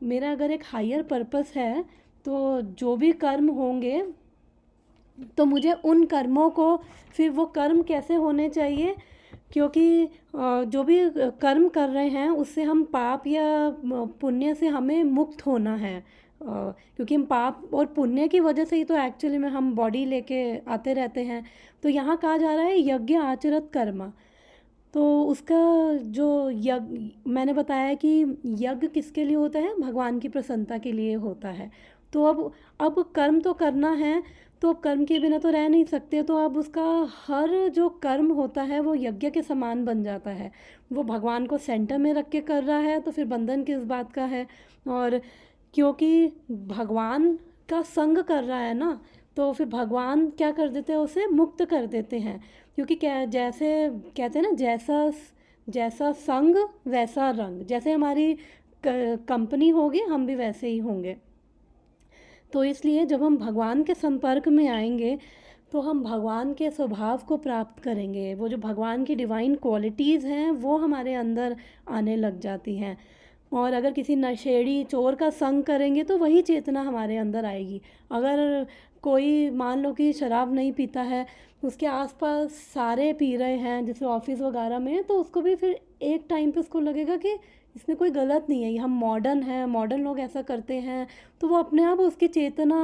मेरा अगर एक हायर पर्पस है तो जो भी कर्म होंगे तो मुझे उन कर्मों को, फिर वो कर्म कैसे होने चाहिए, क्योंकि जो भी कर्म कर रहे हैं उससे हम पाप या पुण्य से हमें मुक्त होना है। क्योंकि हम पाप और पुण्य की वजह से ही तो एक्चुअली में हम बॉडी लेके आते रहते हैं। तो यहाँ कहा जा रहा है यज्ञ आचरत कर्मा। तो उसका जो यज्ञ मैंने बताया कि यज्ञ किसके लिए होता है, भगवान की प्रसन्नता के लिए होता है। तो अब कर्म तो करना है, तो अब कर्म के बिना तो रह नहीं सकते। तो अब उसका हर जो कर्म होता है वो यज्ञ के समान बन जाता है। वो भगवान को सेंटर में रख के कर रहा है तो फिर बंधन किस बात का है। और क्योंकि भगवान का संग कर रहा है ना, तो फिर भगवान क्या कर देते हैं, उसे मुक्त कर देते हैं। क्योंकि क्या, जैसे कहते हैं ना, जैसा संग वैसा रंग, जैसे हमारी कंपनी होगी हम भी वैसे ही होंगे। तो इसलिए जब हम भगवान के संपर्क में आएंगे तो हम भगवान के स्वभाव को प्राप्त करेंगे। वो जो भगवान की डिवाइन क्वालिटीज़ हैं वो हमारे अंदर आने लग जाती हैं। और अगर किसी नशेड़ी चोर का संग करेंगे तो वही चेतना हमारे अंदर आएगी। अगर कोई मान लो कि शराब नहीं पीता है, उसके आसपास सारे पी रहे हैं जैसे ऑफिस वगैरह में, तो उसको भी फिर एक टाइम पे उसको लगेगा कि इसमें कोई गलत नहीं है, ये हम मॉडर्न हैं, मॉडर्न लोग ऐसा करते हैं। तो वो अपने आप उसकी चेतना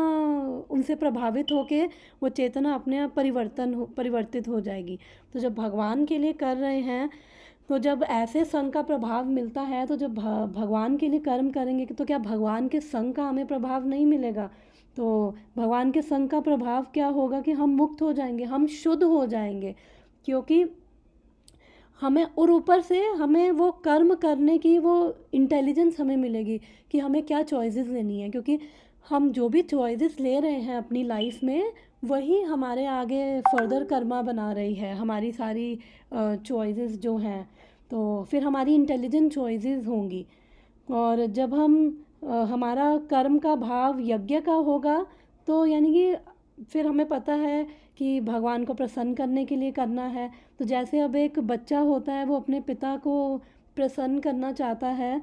उनसे प्रभावित होके वो चेतना अपने आप परिवर्तित हो जाएगी। तो जब भगवान के लिए कर रहे हैं, तो जब ऐसे संग का प्रभाव मिलता है, तो जब भगवान के लिए कर्म करेंगे तो क्या भगवान के संग का हमें प्रभाव नहीं मिलेगा? तो भगवान के संग का प्रभाव क्या होगा कि हम मुक्त हो जाएंगे, हम शुद्ध हो जाएंगे। क्योंकि हमें, और ऊपर से हमें वो कर्म करने की वो इंटेलिजेंस हमें मिलेगी कि हमें क्या चॉइसेस लेनी है। क्योंकि हम जो भी चॉइसेस ले रहे हैं अपनी लाइफ में, वही हमारे आगे फर्दर कर्मा बना रही है, हमारी सारी चॉइसेस जो हैं। तो फिर हमारी इंटेलिजेंट चॉइसेस होंगी। और जब हमारा कर्म का भाव यज्ञ का होगा, तो यानी कि फिर हमें पता है कि भगवान को प्रसन्न करने के लिए करना है। तो जैसे अब एक बच्चा होता है, वो अपने पिता को प्रसन्न करना चाहता है,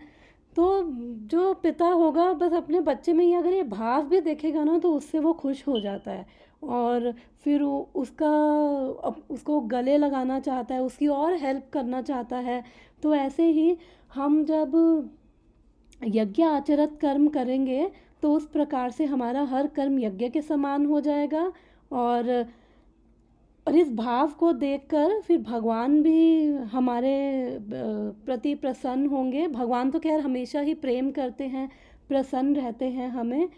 तो जो पिता होगा बस अपने बच्चे में ही अगर ये भाव भी देखेगा ना, तो उससे वो खुश हो जाता है। और फिर उसको गले लगाना चाहता है, उसकी और हेल्प करना चाहता है। तो ऐसे ही हम जब यज्ञ आचरत कर्म करेंगे तो उस प्रकार से हमारा हर कर्म यज्ञ के समान हो जाएगा। और इस भाव को देखकर फिर भगवान भी हमारे प्रति प्रसन्न होंगे। भगवान तो खैर हमेशा ही प्रेम करते हैं, प्रसन्न रहते हैं हमें।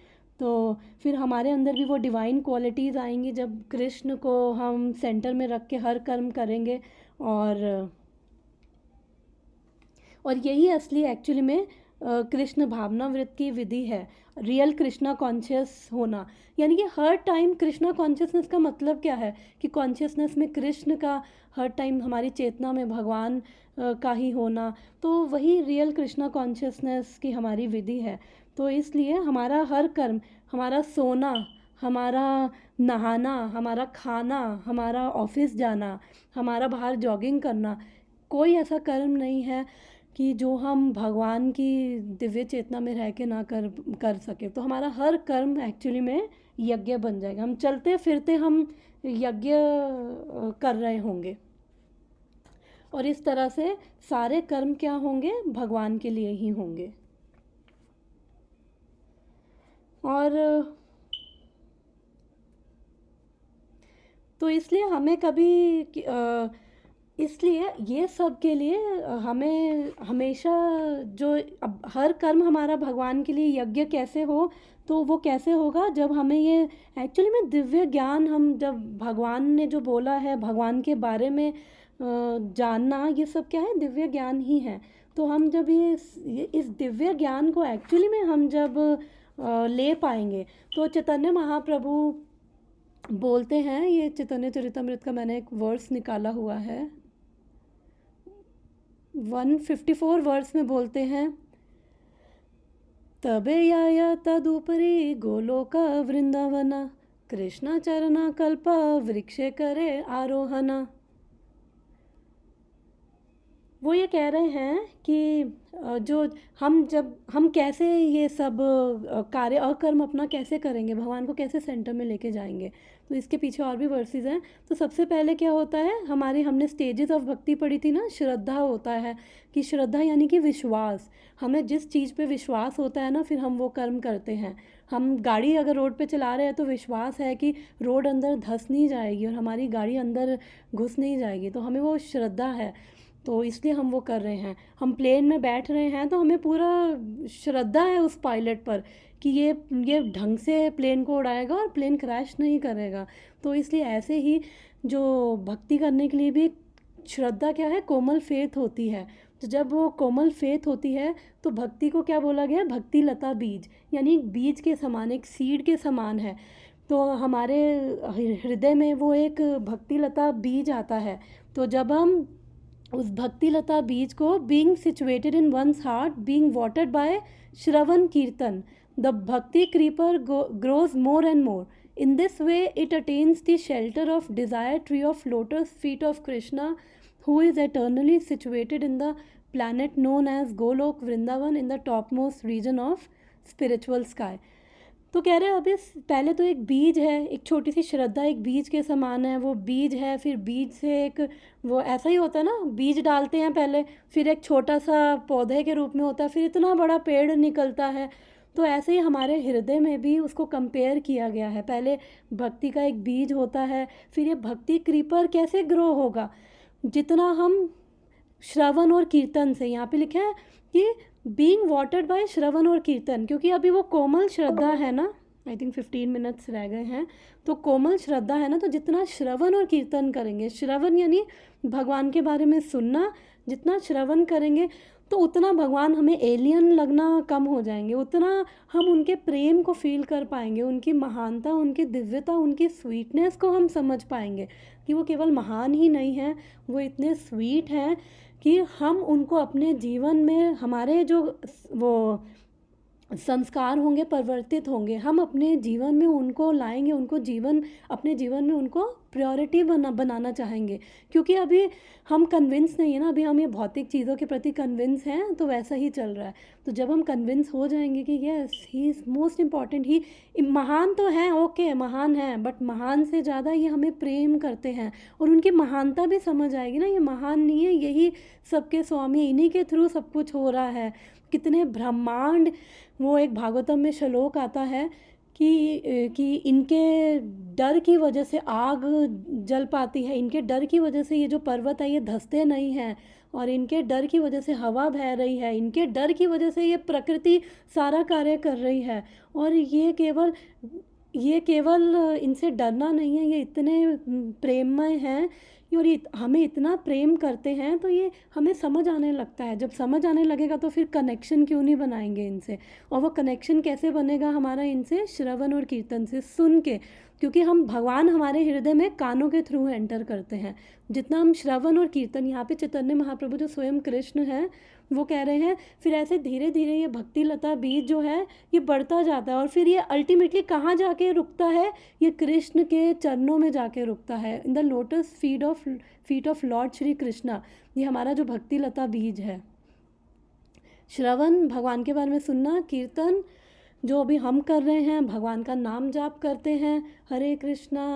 तो फिर हमारे अंदर भी वो डिवाइन क्वालिटीज़ आएंगी जब कृष्ण को हम सेंटर में रख के हर कर्म करेंगे। और यही असली एक्चुअली में कृष्ण भावनावृत्त की विधि है, रियल कृष्णा कॉन्शियस होना। यानी कि हर टाइम कृष्णा कॉन्शियसनेस का मतलब क्या है कि कॉन्शियसनेस में कृष्ण का, हर टाइम हमारी चेतना में भगवान का ही होना। तो वही रियल कृष्णा कॉन्शियसनेस की हमारी विधि है। तो इसलिए हमारा हर कर्म, हमारा सोना, हमारा नहाना, हमारा खाना, हमारा ऑफिस जाना, हमारा बाहर जॉगिंग करना, कोई ऐसा कर्म नहीं है कि जो हम भगवान की दिव्य चेतना में रह के ना कर सके। तो हमारा हर कर्म एक्चुअली में यज्ञ बन जाएगा। हम चलते फिरते हम यज्ञ कर रहे होंगे। और इस तरह से सारे कर्म क्या होंगे, भगवान के लिए ही होंगे। और तो इसलिए हमें कभी इसलिए ये सब के लिए हमें हमेशा जो अब हर कर्म हमारा भगवान के लिए यज्ञ कैसे हो, तो वो कैसे होगा जब हमें ये एक्चुअली में दिव्य ज्ञान, हम जब भगवान ने जो बोला है भगवान के बारे में जानना, ये सब क्या है, दिव्य ज्ञान ही है। तो हम जब इस दिव्य ज्ञान को एक्चुअली में हम जब ले पाएंगे तो चैतन्य महाप्रभु बोलते हैं, ये चैतन्य चरितमृत का मैंने एक वर्स निकाला हुआ है, 154 वर्स में बोलते हैं, तबे याया तदुपरि गोलोक वृंदावना कृष्ण चरणा कल्प वृक्षे करे आरोहना। वो ये कह रहे हैं कि जो जब हम कैसे ये सब कार्य अकर्म अपना कैसे करेंगे, भगवान को कैसे सेंटर में लेके जाएंगे। तो इसके पीछे और भी वर्सेस हैं। तो सबसे पहले क्या होता है, हमने स्टेजेस ऑफ भक्ति पढ़ी थी ना, श्रद्धा होता है कि श्रद्धा यानी कि विश्वास। हमें जिस चीज़ पे विश्वास होता है ना, फिर हम वो कर्म करते हैं। हम गाड़ी अगर रोड पे चला रहे हैं तो विश्वास है कि रोड अंदर धंस नहीं जाएगी और हमारी गाड़ी अंदर घुस नहीं जाएगी, तो हमें वो श्रद्धा है, तो इसलिए हम वो कर रहे हैं। हम प्लेन में बैठ रहे हैं तो हमें पूरा श्रद्धा है उस पायलट पर कि ये ढंग से प्लेन को उड़ाएगा और प्लेन क्रैश नहीं करेगा। तो इसलिए ऐसे ही जो भक्ति करने के लिए भी श्रद्धा क्या है, कोमल फेथ होती है। तो जब वो कोमल फेथ होती है तो भक्ति को क्या बोला गया, भक्ति लता बीज, यानी बीज के समान, एक सीड के समान है। तो हमारे हृदय में वो एक भक्ति लता बीज आता है। तो जब हम उस भक्ति लता बीज को, being situated in one's heart, being watered by shravana kirtana, the bhakti creeper grows more and more. In this way it attains the shelter of desire tree of lotus feet of Krishna, who is eternally situated in the planet known as Golok Vrindavan in the topmost region of spiritual sky. तो कह रहे हैं अभी पहले तो एक बीज है, एक छोटी सी श्रद्धा एक बीज के समान है, वो बीज है। फिर बीज से एक, वो ऐसा ही होता है ना, बीज डालते हैं पहले, फिर एक छोटा सा पौधे के रूप में होता है, फिर इतना बड़ा पेड़ निकलता है। तो ऐसे ही हमारे हृदय में भी उसको कंपेयर किया गया है। पहले भक्ति का एक बीज होता है, फिर ये भक्ति क्रीपर कैसे ग्रो होगा, जितना हम श्रवण और कीर्तन से, यहाँ पे लिखा है कि बीइंग वाटर्ड बाय श्रवण और कीर्तन, क्योंकि अभी वो कोमल श्रद्धा है ना, आई थिंक 15 मिनट्स रह गए हैं, तो कोमल श्रद्धा है ना, तो जितना श्रवण और कीर्तन करेंगे, श्रवण यानी भगवान के बारे में सुनना, जितना श्रवण करेंगे तो उतना भगवान हमें एलियन लगना कम हो जाएंगे, उतना हम उनके प्रेम को फील कर पाएंगे, उनकी महानता, उनकी दिव्यता, उनकी स्वीटनेस को हम समझ पाएंगे कि वो केवल महान ही नहीं है, वो इतने स्वीट हैं कि हम उनको अपने जीवन में, हमारे जो वो संस्कार होंगे परिवर्तित होंगे, हम अपने जीवन में उनको लाएंगे, उनको अपने जीवन में उनको प्रायोरिटी बनाना चाहेंगे, क्योंकि अभी हम कन्विंस नहीं है ना, अभी हम ये भौतिक चीज़ों के प्रति कन्विंस हैं, तो वैसा ही चल रहा है। तो जब हम कन्विंस हो जाएंगे कि yes he is most important, he महान तो हैं, ओके महान हैं, बट महान से ज़्यादा ये हमें प्रेम करते हैं, और उनकी महानता भी समझ आएगी ना, ये महान नहीं है, यही सबके स्वामी, इन्हीं के थ्रू सब कुछ हो रहा है। कितने ब्रह्मांड, वो एक भागवतम में श्लोक आता है कि इनके डर की वजह से आग जल पाती है, इनके डर की वजह से ये जो पर्वत है ये धंसते नहीं हैं, और इनके डर की वजह से हवा बह रही है, इनके डर की वजह से ये प्रकृति सारा कार्य कर रही है। और ये केवल इनसे डरना नहीं है, ये इतने प्रेममय हैं, और हमें इतना प्रेम करते हैं, तो ये हमें समझ आने लगता है। जब समझ आने लगेगा तो फिर कनेक्शन क्यों नहीं बनाएंगे इनसे, और वो कनेक्शन कैसे बनेगा हमारा इनसे? श्रवण और कीर्तन से, सुन के, क्योंकि हम भगवान हमारे हृदय में कानों के थ्रू एंटर करते हैं। जितना हम श्रवण और कीर्तन, यहाँ पे चैतन्य महाप्रभु जो स्वयं कृष्ण हैं वो कह रहे हैं, फिर ऐसे धीरे धीरे ये भक्ति लता बीज जो है ये बढ़ता जाता है, और फिर ये अल्टीमेटली कहाँ जाके रुकता है? ये कृष्ण के चरणों में जाके रुकता है, in the lotus feet of Lord Shri Krishna. ये हमारा जो भक्ति लता बीज है। श्रवण, भगवान के बारे में सुनना, कीर्तन जो अभी हम कर रहे हैं, भगवान का नाम जाप करते हैं, हरे कृष्णा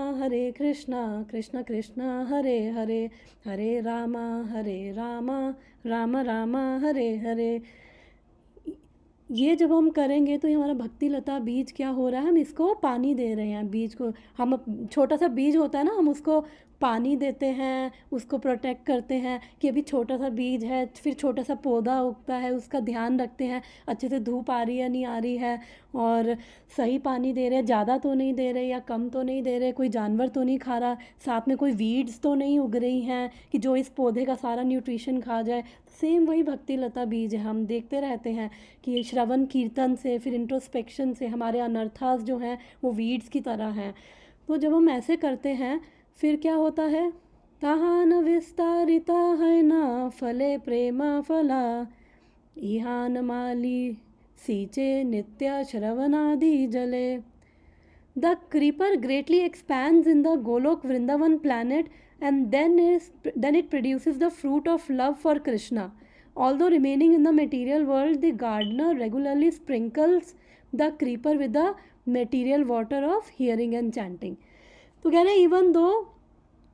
कृष्ण कृष्ण हरे हरे, हरे रामा राम राम हरे हरे। ये जब हम करेंगे तो ये हमारा भक्ति लता बीज क्या हो रहा है? हम इसको पानी दे रहे हैं, बीज को। हम छोटा सा बीज होता है ना, हम उसको पानी देते हैं, उसको प्रोटेक्ट करते हैं कि अभी छोटा सा बीज है, फिर छोटा सा पौधा उगता है, उसका ध्यान रखते हैं, अच्छे से धूप आ रही है नहीं आ रही है, और सही पानी दे रहे हैं, ज़्यादा तो नहीं दे रहे या कम तो नहीं दे रहे, कोई जानवर तो नहीं खा रहा, साथ में कोई वीड्स तो नहीं उग रही हैं कि जो इस पौधे का सारा न्यूट्रिशन खा जाए। सेम वही भक्ति लता बीज है। हम देखते रहते हैं कि ये श्रवण कीर्तन से, फिर इंट्रोस्पेक्शन से हमारे अनर्थास जो हैं वो वीड्स की तरह हैं। तो जब हम ऐसे करते हैं फिर क्या होता है? ताहा न विस्तारिता है ना फले प्रेमा फला, इहान माली सींचे नित्य श्रवणादि जले। The creeper greatly expands in the Golok Vrindavan planet, and then it produces the fruit of love for Krishna. Although remaining in the material world, the gardener regularly sprinkles the creeper with the material water of hearing and chanting. तो कह रहे हैं even though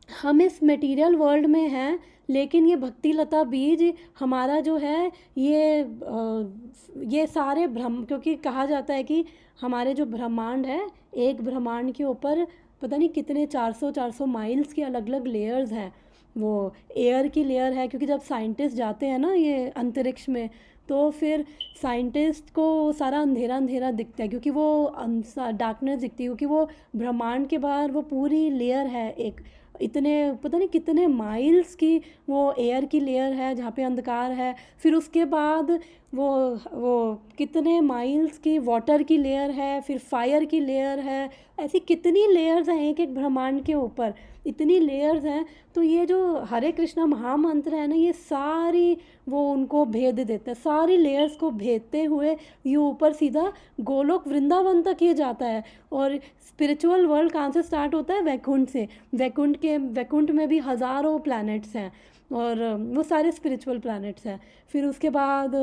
हम इस material world में हैं, लेकिन ये भक्ति लता बीज हमारा जो है ये सारे क्योंकि कहा जाता है कि हमारे जो ब्रह्मांड है, एक ब्रह्मांड के ऊपर पता नहीं कितने 400 माइल्स की अलग अलग लेयर्स हैं। वो एयर की लेयर है, क्योंकि जब साइंटिस्ट जाते हैं ना ये अंतरिक्ष में, तो फिर साइंटिस्ट को सारा अंधेरा अंधेरा दिखता है, क्योंकि वो डार्कनेस दिखती है, क्योंकि वो ब्रह्मांड के बाहर वो पूरी लेयर है, एक इतने पता नहीं कितने माइल्स की वो एयर की लेयर है जहाँ पे अंधकार है। फिर उसके बाद वो कितने माइल्स की वाटर की लेयर है, फिर फायर की लेयर है, ऐसी कितनी लेयर्स हैं एक एक ब्रह्मांड के ऊपर, इतनी लेयर्स हैं। तो ये जो हरे कृष्णा महामंत्र है ना, ये सारी वो उनको भेद देता है, सारी लेयर्स को भेदते हुए ये ऊपर सीधा गोलोक वृंदावन तक ये जाता है। और स्पिरिचुअल वर्ल्ड कहाँ से स्टार्ट होता है? वैकुंठ से। वैकुंठ में भी हज़ारों प्लैनेट्स हैं, और वो सारे स्पिरिचुअल प्लैनेट्स हैं। फिर उसके बाद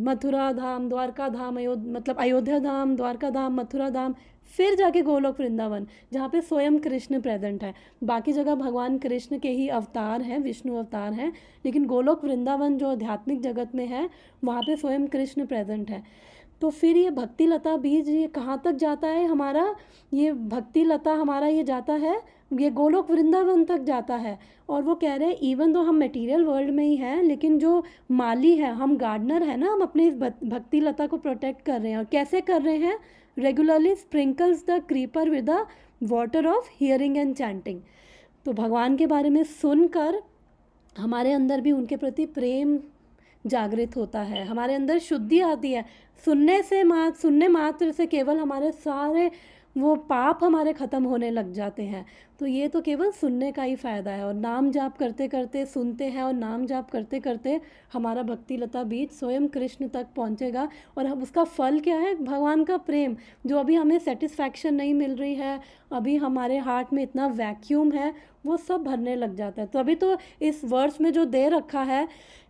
मथुरा धाम, द्वारका धाम, अयोध्या धाम, द्वारका धाम, मथुरा धाम, फिर जाके गोलोक वृंदावन जहाँ पे स्वयं कृष्ण प्रेजेंट है। बाकी जगह भगवान कृष्ण के ही अवतार हैं, विष्णु अवतार हैं, लेकिन गोलोक वृंदावन जो आध्यात्मिक जगत में है वहाँ पे स्वयं कृष्ण प्रेजेंट है। तो फिर ये भक्ति लता बीज ये कहाँ तक जाता है हमारा? ये भक्ति लता हमारा ये जाता है, ये गोलोक वृंदावन तक जाता है। और वो कह रहे हैं इवन दो हम मटेरियल वर्ल्ड में ही हैं, लेकिन जो माली है, हम गार्डनर है ना, हम अपने इस भक्ति लता को प्रोटेक्ट कर रहे हैं। और कैसे कर रहे हैं? Regularly sprinkles the creeper with the water of hearing and chanting. तो भगवान के बारे में सुनकर हमारे अंदर भी उनके प्रति प्रेम जागृत होता है, हमारे अंदर शुद्धि आती है। सुनने मात्र से केवल हमारे सारे वो पाप हमारे ख़त्म होने लग जाते हैं। तो ये तो केवल सुनने का ही फ़ायदा है, और नाम जाप करते करते सुनते हैं, और नाम जाप करते करते हमारा भक्ति लता बीज स्वयं कृष्ण तक पहुँचेगा। और हम उसका फल क्या है? भगवान का प्रेम। जो अभी हमें सेटिस्फैक्शन नहीं मिल रही है, अभी हमारे हार्ट में इतना वैक्यूम है, वो सब भरने लग जाता है। तो अभी तो इस वर्ष में जो दे रखा है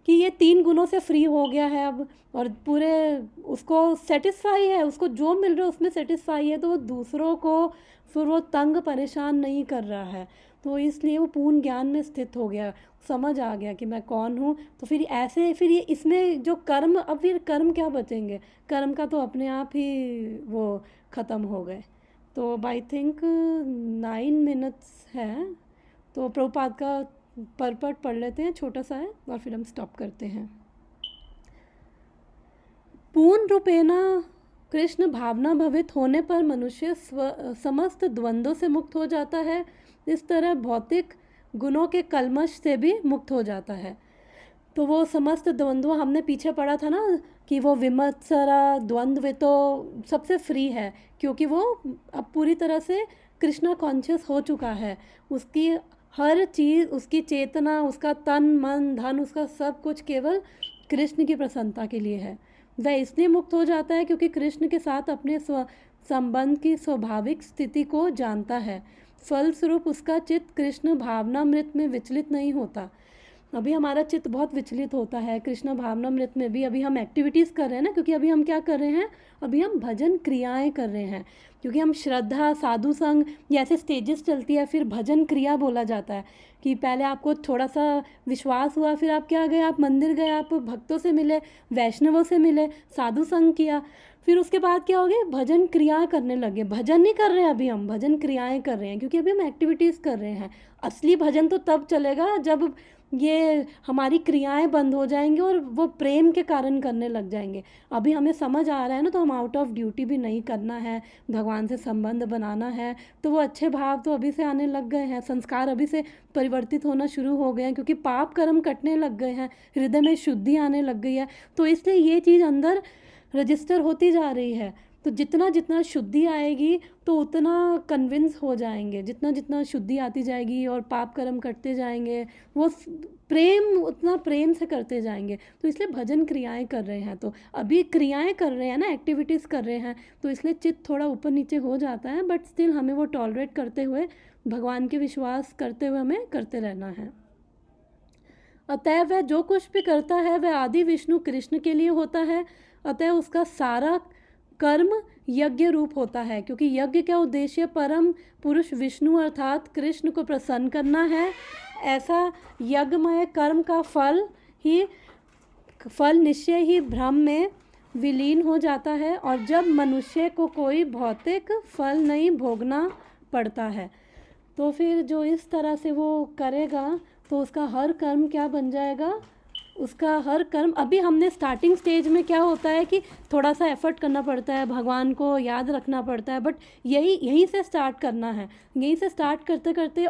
कि ये 3 गुणों से फ्री हो गया है अब, और पूरे उसको सेटिस्फाई है, उसको जो मिल रहा है उसमें सेटिस्फाई है, तो वो दूसरों को फिर वो तंग परेशान नहीं कर रहा है। तो इसलिए वो पूर्ण ज्ञान में स्थित हो गया, समझ आ गया कि मैं कौन हूँ। तो फिर ऐसे फिर ये इसमें जो कर्म, अब फिर कर्म क्या बचेंगे? कर्म का तो अपने आप ही वो ख़त्म हो गए। तो आई थिंक 9 मिनट्स है, तो प्रभुपाद का परपट पढ़ लेते हैं, छोटा सा है, और फिर हम स्टॉप करते हैं। पूर्ण रूपेण कृष्ण भावना भवित होने पर मनुष्य समस्त द्वंद्वों से मुक्त हो जाता है। इस तरह भौतिक गुणों के कलमश से भी मुक्त हो जाता है। तो वो समस्त द्वंद्व हमने पीछे पढ़ा था ना, कि वो विमत्सरा द्वंद्व तो सबसे फ्री है, क्योंकि वो अब पूरी तरह से कृष्णा कॉन्शियस हो चुका है। उसकी हर चीज़, उसकी चेतना, उसका तन मन धन, उसका सब कुछ केवल कृष्ण की प्रसन्नता के लिए है। वह इसलिए मुक्त हो जाता है क्योंकि कृष्ण के साथ अपने संबंध की स्वाभाविक स्थिति को जानता है। फलस्वरूप उसका चित्त कृष्ण भावनामृत में विचलित नहीं होता। अभी हमारा चित्त बहुत विचलित होता है कृष्ण भावनामृत में भी। अभी हम एक्टिविटीज़ कर रहे हैं ना, क्योंकि अभी हम क्या कर रहे हैं? अभी हम भजन क्रियाएं कर रहे हैं, क्योंकि हम श्रद्धा, साधु संग, ये ऐसे स्टेजेस चलती है। फिर भजन क्रिया बोला जाता है कि पहले आपको थोड़ा सा विश्वास हुआ, फिर आप क्या गए? आप मंदिर गए, आप भक्तों से मिले, वैष्णवों से मिले, साधु संग किया, फिर उसके बाद क्या हो गया? भजन क्रियाएं करने लगे। भजन नहीं कर रहे हैं अभी, हम भजन क्रियाएं कर रहे हैं, क्योंकि अभी हम एक्टिविटीज़ कर रहे हैं। असली भजन तो तब चलेगा जब ये हमारी क्रियाएं बंद हो जाएंगी और वो प्रेम के कारण करने लग जाएंगे। अभी हमें समझ आ रहा है ना, तो हम आउट ऑफ ड्यूटी भी नहीं करना है, भगवान से संबंध बनाना है। तो वो अच्छे भाव तो अभी से आने लग गए हैं, संस्कार अभी से परिवर्तित होना शुरू हो गए हैं, क्योंकि पाप कर्म कटने लग गए हैं, हृदय में शुद्धि आने लग गई है। तो इसलिए ये चीज़ अंदर रजिस्टर होती जा रही है। तो जितना जितना शुद्धि आएगी तो उतना कन्विंस हो जाएंगे, जितना जितना शुद्धि आती जाएगी और पाप कर्म करते जाएंगे, वो प्रेम उतना प्रेम से करते जाएंगे। तो इसलिए भजन क्रियाएं कर रहे हैं, तो अभी क्रियाएं कर रहे हैं ना, एक्टिविटीज़ कर रहे हैं, तो इसलिए चित्त थोड़ा ऊपर नीचे हो जाता है, बट स्टिल हमें वो टॉलरेट करते हुए, भगवान के विश्वास करते हुए हमें करते रहना है। अतः वह जो कुछ भी करता है वह आदि विष्णु कृष्ण के लिए होता है। अतः उसका सारा कर्म यज्ञ रूप होता है, क्योंकि यज्ञ का उद्देश्य परम पुरुष विष्णु अर्थात कृष्ण को प्रसन्न करना है। ऐसा यज्ञमय कर्म का फल निश्चय ही भ्रम में विलीन हो जाता है, और जब मनुष्य को कोई भौतिक फल नहीं भोगना पड़ता है, तो फिर जो इस तरह से वो करेगा तो उसका हर कर्म क्या बन जाएगा? उसका हर कर्म, अभी हमने स्टार्टिंग स्टेज में क्या होता है कि थोड़ा सा एफर्ट करना पड़ता है, भगवान को याद रखना पड़ता है, बट यहीं से स्टार्ट करना है। यहीं से स्टार्ट करते करते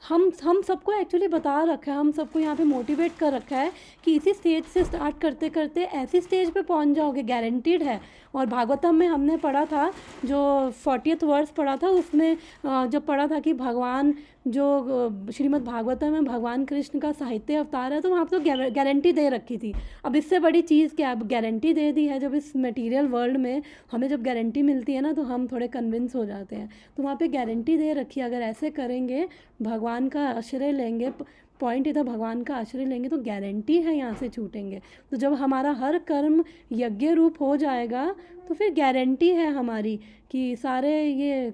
हम सबको एक्चुअली बता रखा है, हम सबको यहाँ पे मोटिवेट कर रखा है कि इसी स्टेज से स्टार्ट करते करते ऐसी स्टेज पे पहुँच जाओगे, गारंटीड है। और भागवतम में हमने पढ़ा था, जो 40th वर्स पढ़ा था, उसमें जब पढ़ा था कि भगवान जो श्रीमद् भागवतम में भगवान कृष्ण का साहित्य अवतार है, तो वहाँ पर तो गारंटी दे रखी थी। अब इससे बड़ी चीज़ क्या? अब गारंटी दे दी है। जब इस मटेरियल वर्ल्ड में हमें जब गारंटी मिलती है ना, तो हम थोड़े कन्विंस हो जाते हैं। तो वहाँ पे गारंटी दे रखी है, अगर ऐसे करेंगे, भगवान का आश्रय लेंगे, पॉइंट इधर भगवान का आश्रय लेंगे, तो गारंटी है यहाँ से छूटेंगे। तो जब हमारा हर कर्म यज्ञ रूप हो जाएगा, तो फिर गारंटी है हमारी कि सारे ये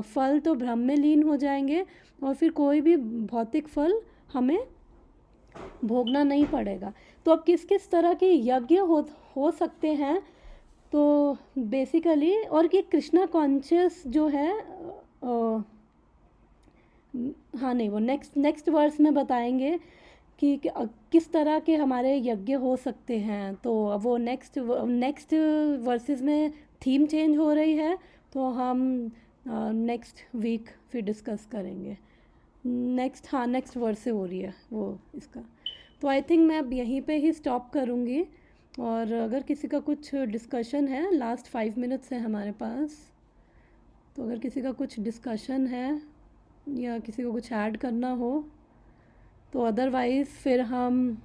फल तो भ्रम में लीन हो जाएंगे, और फिर कोई भी भौतिक फल हमें भोगना नहीं पड़ेगा। तो अब किस किस तरह के यज्ञ हो सकते हैं? तो बेसिकली, और ये कृष्णा कॉन्शियस जो है, हाँ नहीं, वो नेक्स्ट वर्स में बताएंगे कि किस तरह के हमारे यज्ञ हो सकते हैं। तो वो नेक्स्ट वर्सेस में थीम चेंज हो रही है, तो हम नेक्स्ट वीक फिर डिस्कस करेंगे। नेक्स्ट वर्स से हो रही है वो इसका। तो आई थिंक मैं अब यहीं पे ही स्टॉप करूँगी, और अगर किसी का कुछ डिस्कशन है, लास्ट 5 मिनट्स है हमारे पास। तो अगर किसी का कुछ डिस्कशन है या किसी को कुछ ऐड करना हो तो अदरवाइज़ फिर हम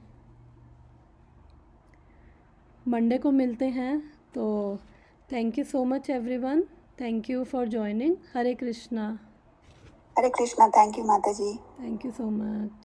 मंडे को मिलते हैं। तो thank you so much everyone, thank you for joining. Hare Krishna. Hare Krishna, thank you mata ji. Thank you so much.